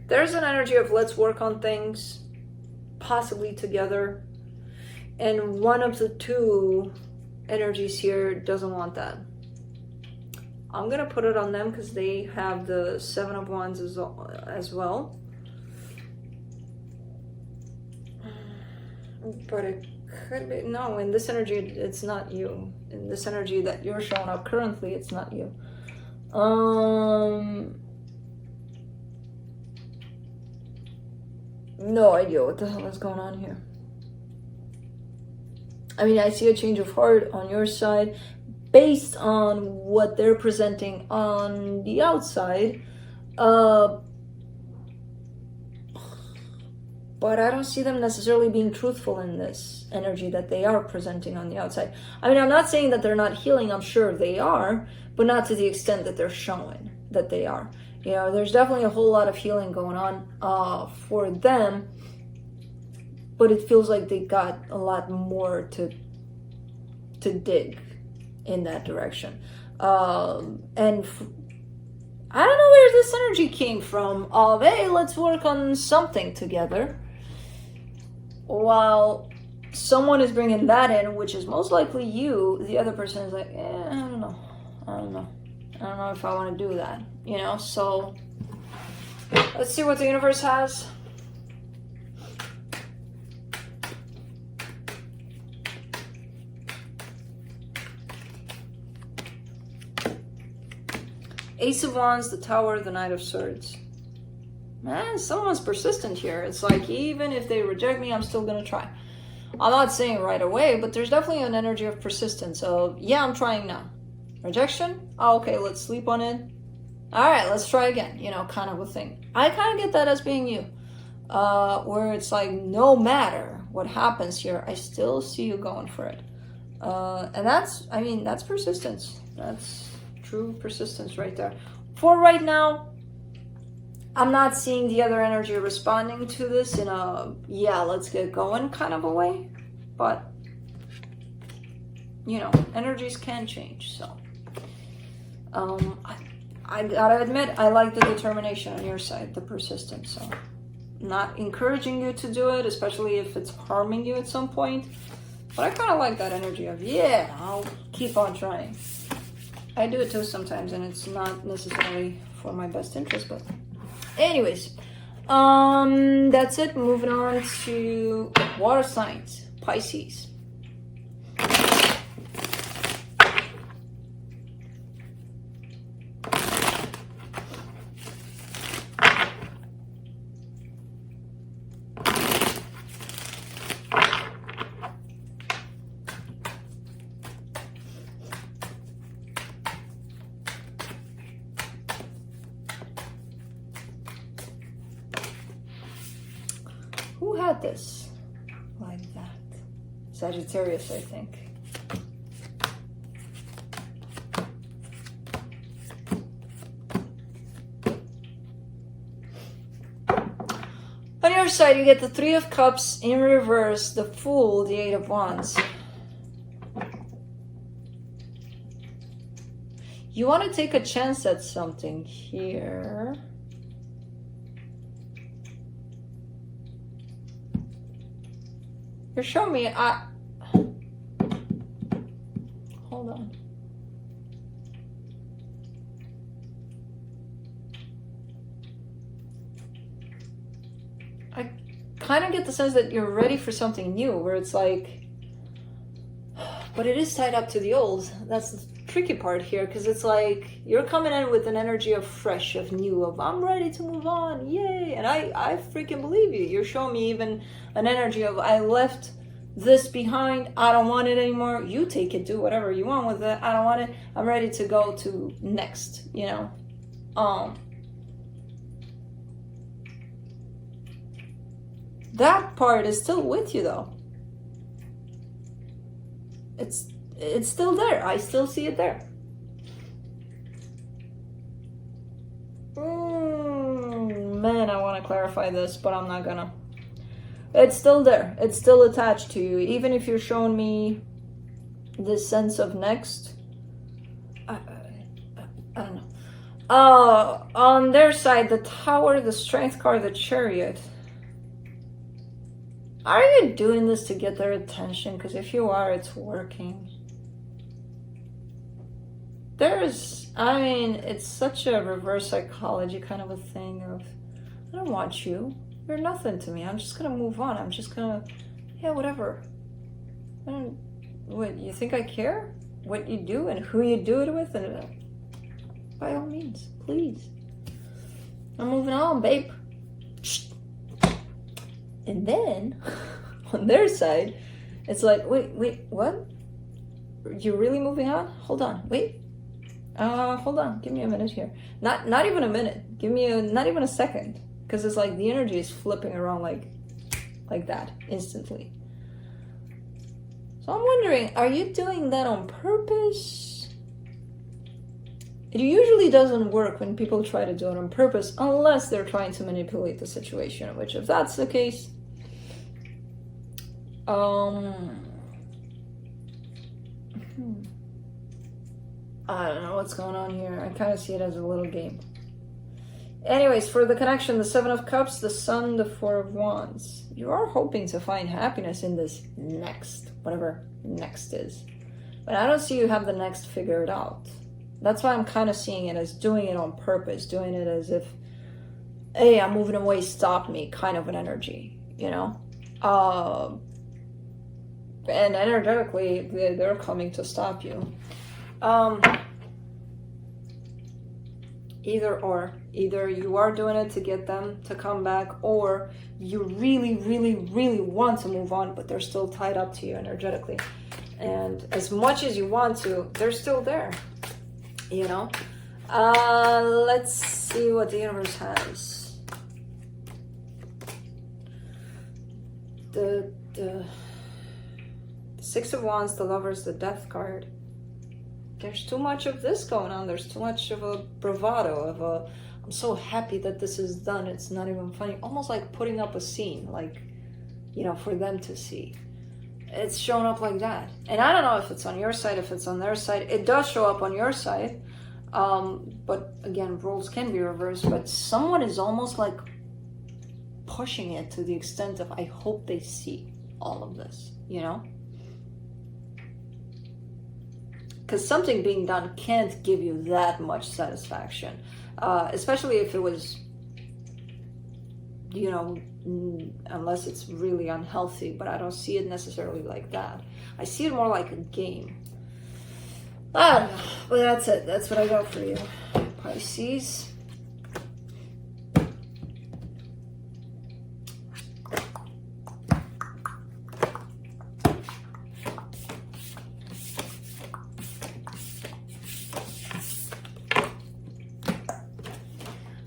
There's an energy of let's work on things, possibly together. And one of the two energies here doesn't want that. I'm going to put it on them because they have the Seven of Wands as well. But it could be, no, in this energy, it's not you. In this energy that you're showing up currently, it's not you. No idea what the hell is going on here. I mean, I see a change of heart on your side based on what they're presenting on the outside. but I don't see them necessarily being truthful in this energy that they are presenting on the outside. I mean, I'm not saying that they're not healing. I'm sure they are, but not to the extent that they're showing that they are. You know, there's definitely a whole lot of healing going on for them, but it feels like they got a lot more to dig in that direction. And I don't know where this energy came from of, hey, let's work on something together. While someone is bringing that in, which is most likely you, the other person is like, I don't know if I want to do that, you know? So let's see what the universe has. Ace of Wands, the Tower, the Knight of Swords. Man, someone's persistent here. It's like, even if they reject me, I'm still gonna try. I'm not saying right away, but there's definitely an energy of persistence. So yeah, I'm trying now. Rejection? Oh, okay, let's sleep on it. All right, let's try again. You know, kind of a thing. I kind of get that as being you. Where it's like, no matter what happens here, I still see you going for it. And that's, I mean, that's persistence. That's true persistence right there. For right now, I'm not seeing the other energy responding to this in a, yeah, let's get going kind of a way. But, you know, energies can change, so. I gotta admit, I like the determination on your side, the persistence, so. Not encouraging you to do it, especially if it's harming you at some point. But I kind of like that energy of, yeah, I'll keep on trying. I do it too sometimes, and it's not necessarily for my best interest, but anyways, that's it. Moving on to water signs, Pisces. Who had this like that? Sagittarius, I think. On your side, you get the Three of Cups in reverse, the Fool, the Eight of Wands. You want to take a chance at something here. You're showing me, hold on. I kind of get the sense that you're ready for something new, where it's like, but it is tied up to the old. That's the tricky part here, because it's like, you're coming in with an energy of fresh, of new, of I'm ready to move on, yay. And I freaking believe you. You're showing me even an energy of, I left this behind, I don't want it anymore. You take it, do whatever you want with it. I don't want it. I'm ready to go to next, you know. That part is still with you though. It's still there. I still see it there. Man, I want to clarify this, but I'm not gonna. It's still there. It's still attached to you. Even if you're showing me this sense of next. I don't know. On their side, the Tower, the Strength card, the Chariot. Are you doing this to get their attention? Because if you are, it's working. I mean, it's such a reverse psychology kind of a thing of, I don't want you. You're nothing to me. I'm just gonna move on. I'm just gonna, yeah, whatever. What, you think I care? What you do and who you do it with? And by all means, please. I'm moving on, babe. And then, on their side, it's like, wait, what? You're really moving on? Hold on, wait. Hold on, give me a minute here. Not even a minute. Give me not even a second. Because it's like the energy is flipping around like, like that, instantly. So I'm wondering, are you doing that on purpose? It usually doesn't work when people try to do it on purpose, unless they're trying to manipulate the situation, which if that's the case, I don't know what's going on here. I kind of see it as a little game. Anyways, for the connection, the Seven of Cups, the Sun, the Four of Wands. You are hoping to find happiness in this next, whatever next is. But I don't see you have the next figured out. That's why I'm kind of seeing it as doing it on purpose, doing it as if, hey, I'm moving away, stop me, kind of an energy, you know? And energetically, they're coming to stop you. Either or. Either you are doing it to get them to come back, or you really, really, really want to move on, but they're still tied up to you energetically. And as much as you want to, they're still there, you know? Let's see what the universe has. The Six of Wands, the Lovers, the Death card. There's too much of this going on. There's too much of a bravado, of a, I'm so happy that this is done, it's not even funny. Almost like putting up a scene, like, you know, for them to see. It's shown up like that. And I don't know if it's on your side, if it's on their side. It does show up on your side. But again, roles can be reversed. But someone is almost like pushing it to the extent of, I hope they see all of this, you know? Because something being done can't give you that much satisfaction. Especially if it was, you know, unless it's really unhealthy, but I don't see it necessarily like that. I see it more like a game. I don't know, but that's it. That's what I got for you, Pisces.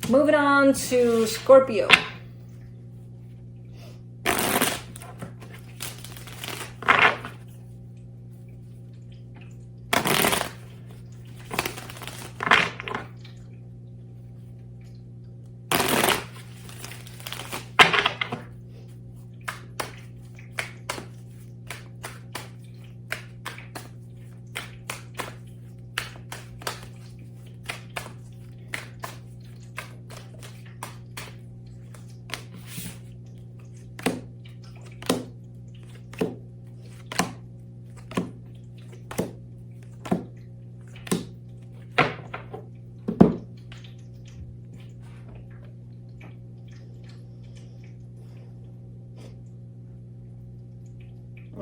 Moving on to Scorpio.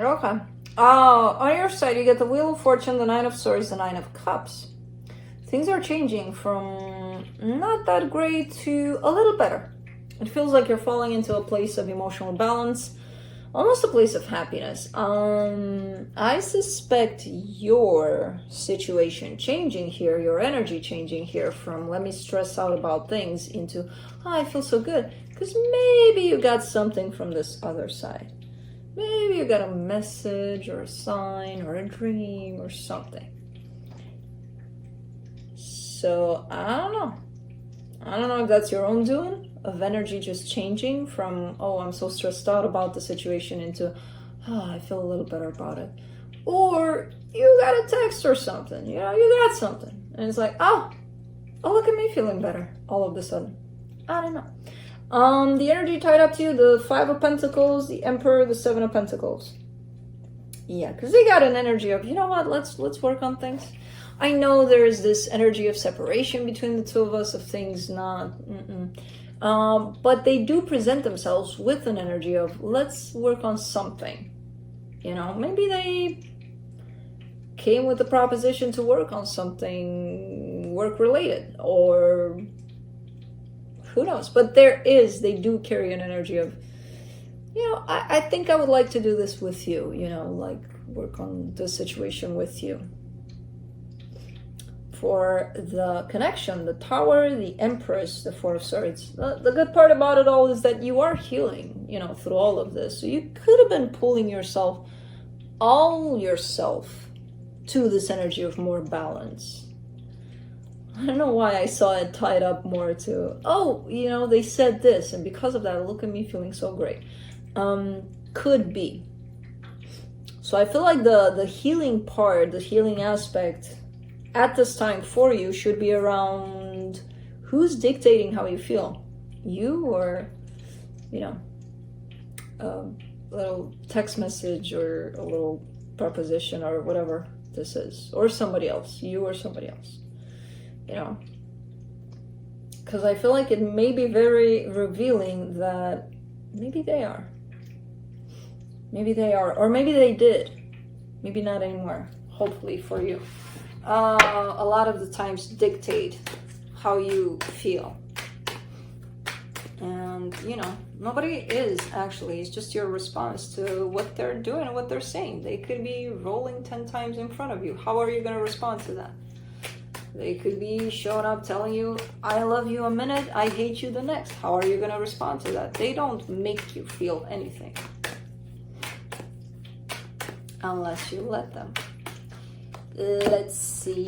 Okay. On your side, you get the Wheel of Fortune, the Nine of Swords, the Nine of Cups. Things are changing from not that great to a little better. It feels like you're falling into a place of emotional balance, almost a place of happiness. I suspect your situation changing here, your energy changing here from let me stress out about things into, oh, I feel so good. Because maybe you got something from this other side. Maybe you got a message or a sign or a dream or something. So, I don't know. I don't know if that's your own doing, of energy just changing from, oh, I'm so stressed out about the situation into, oh, I feel a little better about it. Or you got a text or something, you know, you got something. And it's like, oh, look at me feeling better all of a sudden. I don't know. The energy tied up to you, the Five of Pentacles, the Emperor, the Seven of Pentacles. Yeah, because they got an energy of, you know what, let's work on things. I know there's this energy of separation between the two of us, of things not, but they do present themselves with an energy of, let's work on something. You know, maybe they came with the proposition to work on something work-related, or who knows, but they do carry an energy of, you know, I think I would like to do this with you, you know, like work on the situation with you. for the connection, the Tower, the Empress, the Four of Swords. The good part about it all is that you are healing, you know, through all of this. So you could have been pulling yourself, all yourself, to this energy of more balance. I don't know why I saw it tied up more to, oh, you know, they said this, and because of that, look at me feeling so great. Could be. So I feel like the healing part, the healing aspect at this time for you should be around who's dictating how you feel. You, or, you know, a little text message or a little proposition or whatever this is. Or somebody else. You or somebody else. You know. Because I feel like it may be very revealing that maybe they are. Maybe they are, or maybe they did. Maybe not anymore, hopefully for you. A lot of the times dictate how you feel. And, you know, nobody is actually. It's just your response to what they're doing and what they're saying. They could be rolling 10 times in front of you. How are you going to respond to that? They could be showing up telling you, I love you a minute, I hate you the next. How are you going to respond to that? They don't make you feel anything. Unless you let them. Let's see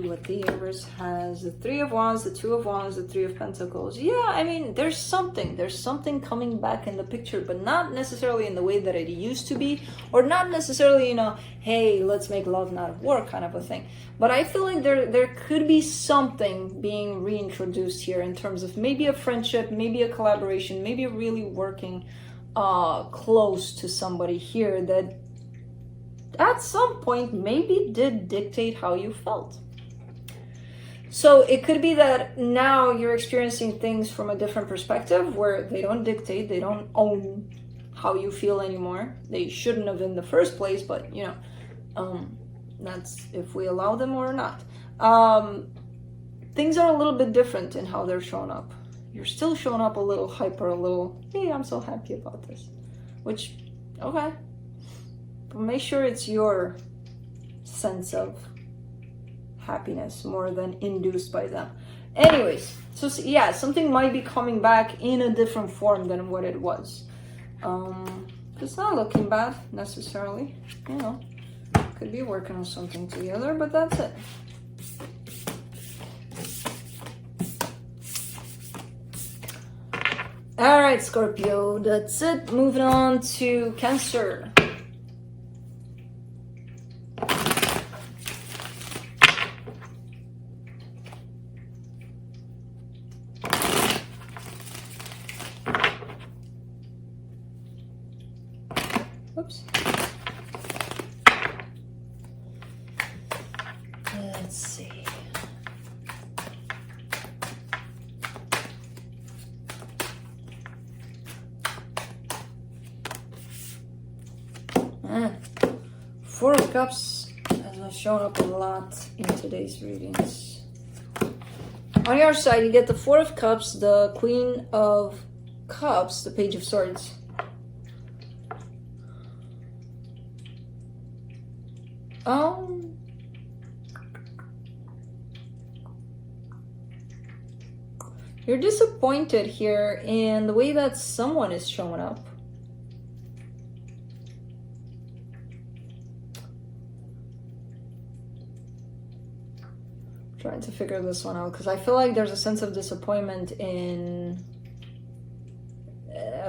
what the universe has. The Three of Wands, the Two of Wands, the Three of Pentacles. Yeah, I mean, there's something coming back in the picture, but not necessarily in the way that it used to be, or not necessarily, you know, hey, let's make love not war kind of a thing. But I feel like there could be something being reintroduced here in terms of maybe a friendship, maybe a collaboration, maybe really working close to somebody here that at some point maybe did dictate how you felt. So it could be that now you're experiencing things from a different perspective where they don't dictate, they don't own how you feel anymore. They shouldn't have in the first place, but you know, that's if we allow them or not. Things are a little bit different in how they're showing up. You're still showing up a little hyper, a little, hey, I'm so happy about this. Which, okay. But make sure it's your sense of happiness more than induced by them. Anyways, so yeah, something might be coming back in a different form than what it was. It's not looking bad necessarily, you know. Could be working on something together, but that's it. All right, Scorpio, that's it. Moving on to Cancer. Oops. Let's see. Four of Cups has shown up a lot in today's readings. On your side, you get the Four of Cups, the Queen of Cups, the Page of Swords. You're disappointed here in the way that someone is showing up. Trying to figure this one out because I feel like there's a sense of disappointment in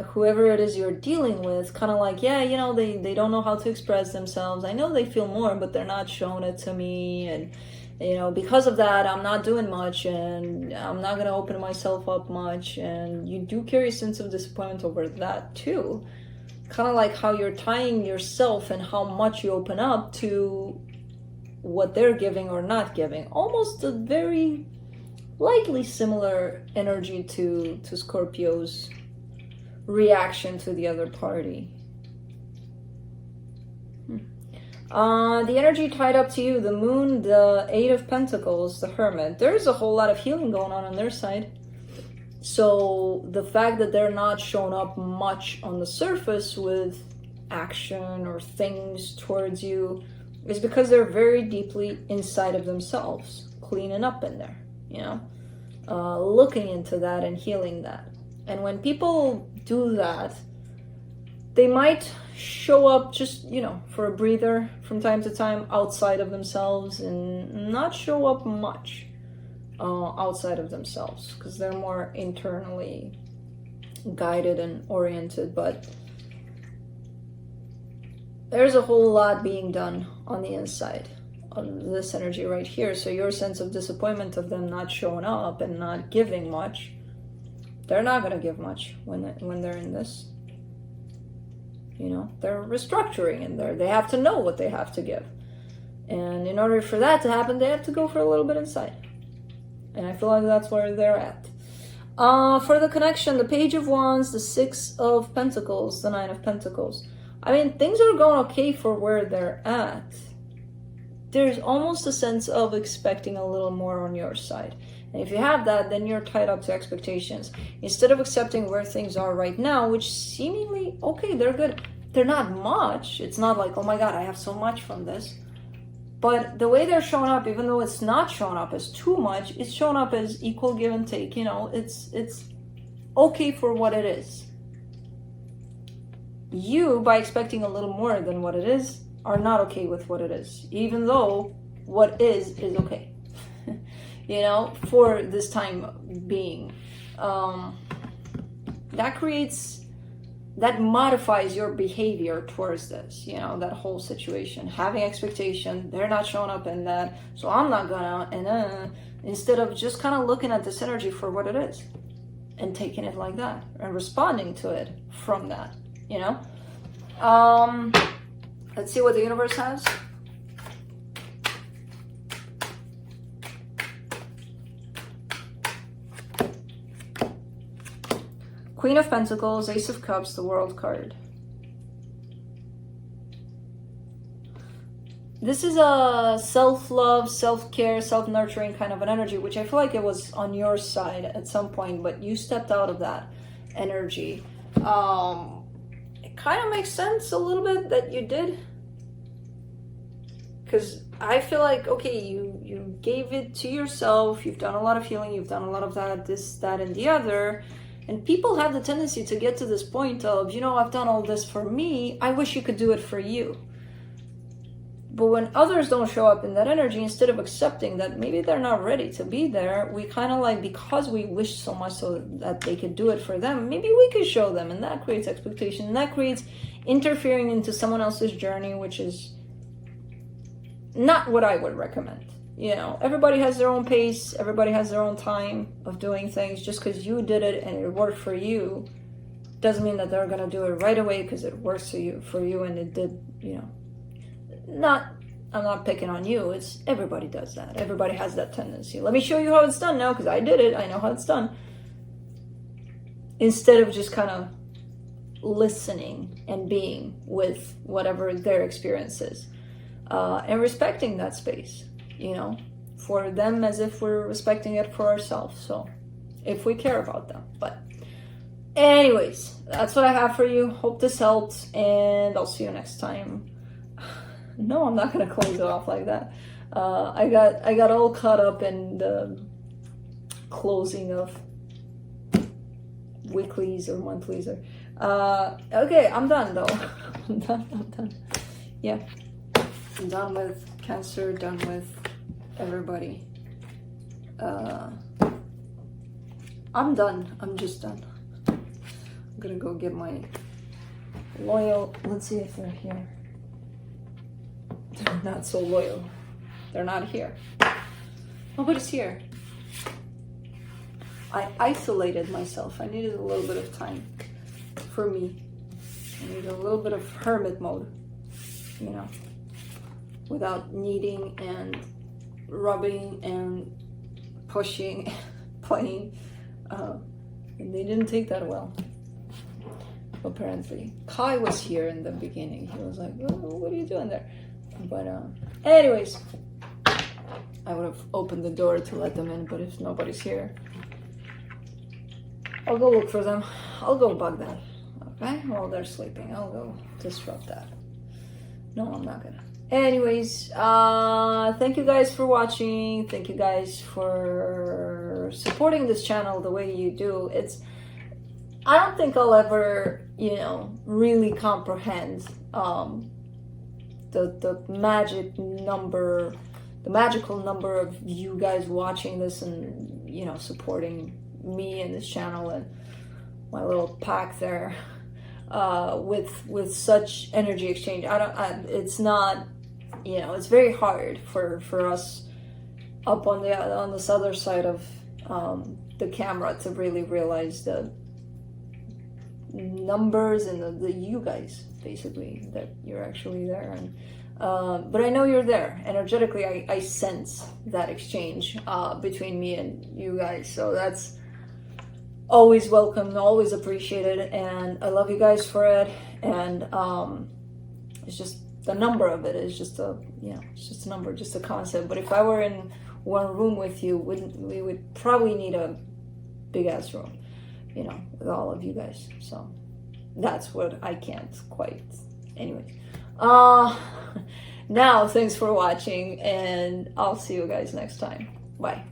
whoever it is you're dealing with. Kind of like, yeah, you know, they don't know how to express themselves. I know they feel more, but they're not showing it to me. And, you know, because of that, I'm not doing much and I'm not going to open myself up much. And you do carry a sense of disappointment over that too. Kind of like how you're tying yourself and how much you open up to what they're giving or not giving. Almost a very likely similar energy to Scorpio's reaction to the other party. The energy tied up to you, the Moon, the Eight of Pentacles, the Hermit. There's a whole lot of healing going on their side. So the fact that they're not showing up much on the surface with action or things towards you is because they're very deeply inside of themselves, cleaning up in there, you know, looking into that and healing that. And when people do that, they might show up just, you know, for a breather from time to time outside of themselves, and not show up much outside of themselves, because they're more internally guided and oriented. But there's a whole lot being done on the inside of this energy right here. So your sense of disappointment of them not showing up and not giving much, they're not going to give much when they're in this. You know, they're restructuring in there. They have to know what they have to give. And in order for that to happen, they have to go for a little bit inside. And I feel like that's where they're at. For the connection, the Page of Wands, the Six of Pentacles, the Nine of Pentacles. I mean, things are going okay for where they're at. There's almost a sense of expecting a little more on your side. And if you have that, then you're tied up to expectations. Instead of accepting where things are right now, which seemingly, okay, they're good. They're not much. It's not like, oh my God, I have so much from this. But the way they're showing up, even though it's not showing up as too much, it's showing up as equal give and take. You know, it's okay for what it is. You, by expecting a little more than what it is, are not okay with what it is. Even though what is okay. You know, for this time being. That modifies your behavior towards this, you know, that whole situation. Having expectation, they're not showing up in that, so I'm not gonna, and instead of just kind of looking at this energy for what it is and taking it like that and responding to it from that, you know. Let's see what the universe has. Queen of Pentacles, Ace of Cups, the World card. This is a self-love, self-care, self-nurturing kind of an energy, which I feel like it was on your side at some point, but you stepped out of that energy. It kind of makes sense a little bit that you did. Because I feel like, okay, you gave it to yourself, you've done a lot of healing, you've done a lot of that, this, that, and the other. And people have the tendency to get to this point of, you know, I've done all this for me, I wish you could do it for you. But when others don't show up in that energy, instead of accepting that maybe they're not ready to be there, we kind of like, because we wish so much so that they could do it for them, maybe we could show them, and that creates expectation, and that creates interfering into someone else's journey, which is not what I would recommend. You know, everybody has their own pace, everybody has their own time of doing things. Just because you did it and it worked for you doesn't mean that they're going to do it right away because it works for you and it did, you know. I'm not picking on you, it's everybody does that. Everybody has that tendency. Let me show you how it's done now because I did it, I know how it's done. Instead of just kind of listening and being with whatever their experience is. And respecting that space. You know, for them as if we're respecting it for ourselves. So, if we care about them. But, anyways, that's what I have for you. Hope this helped, and I'll see you next time. No, I'm not gonna close it off like that. I got all caught up in the closing of weeklies or monthlies or. Okay, I'm done though. I'm done. Yeah, I'm done with Cancer. Done with everybody. I'm done. I'm just done. I'm gonna go get my loyal. Let's see if they're here. They're not so loyal. They're not here. Nobody's here. I isolated myself. I needed a little bit of time for me. I needed a little bit of hermit mode, you know, without needing and rubbing and pushing, playing, and they didn't take that well. Apparently, Kai was here in the beginning. He was like, oh, "What are you doing there?" But anyways, I would have opened the door to let them in. But if nobody's here, I'll go look for them. I'll go bug them. Okay, while they're sleeping, I'll go disrupt that. No, I'm not gonna. Anyways, thank you guys for watching. Thank you guys for supporting this channel the way you do. I don't think I'll ever, you know, really comprehend the magical number of you guys watching this and, you know, supporting me and this channel and my little pack there, with such energy exchange. It's not, you know, it's very hard for us up on this other side of the camera to really realize the numbers and the you guys, basically, that you're actually there. And but I know you're there energetically. I sense that exchange between me and you guys, so that's always welcome, always appreciated, and I love you guys for it. And it's just the number of it is just a, you know, it's just a number, just a concept. But if I were in one room with you, we would probably need a big ass room, you know, with all of you guys. So that's what I can't quite. Anyways, now thanks for watching, and I'll see you guys next time. Bye.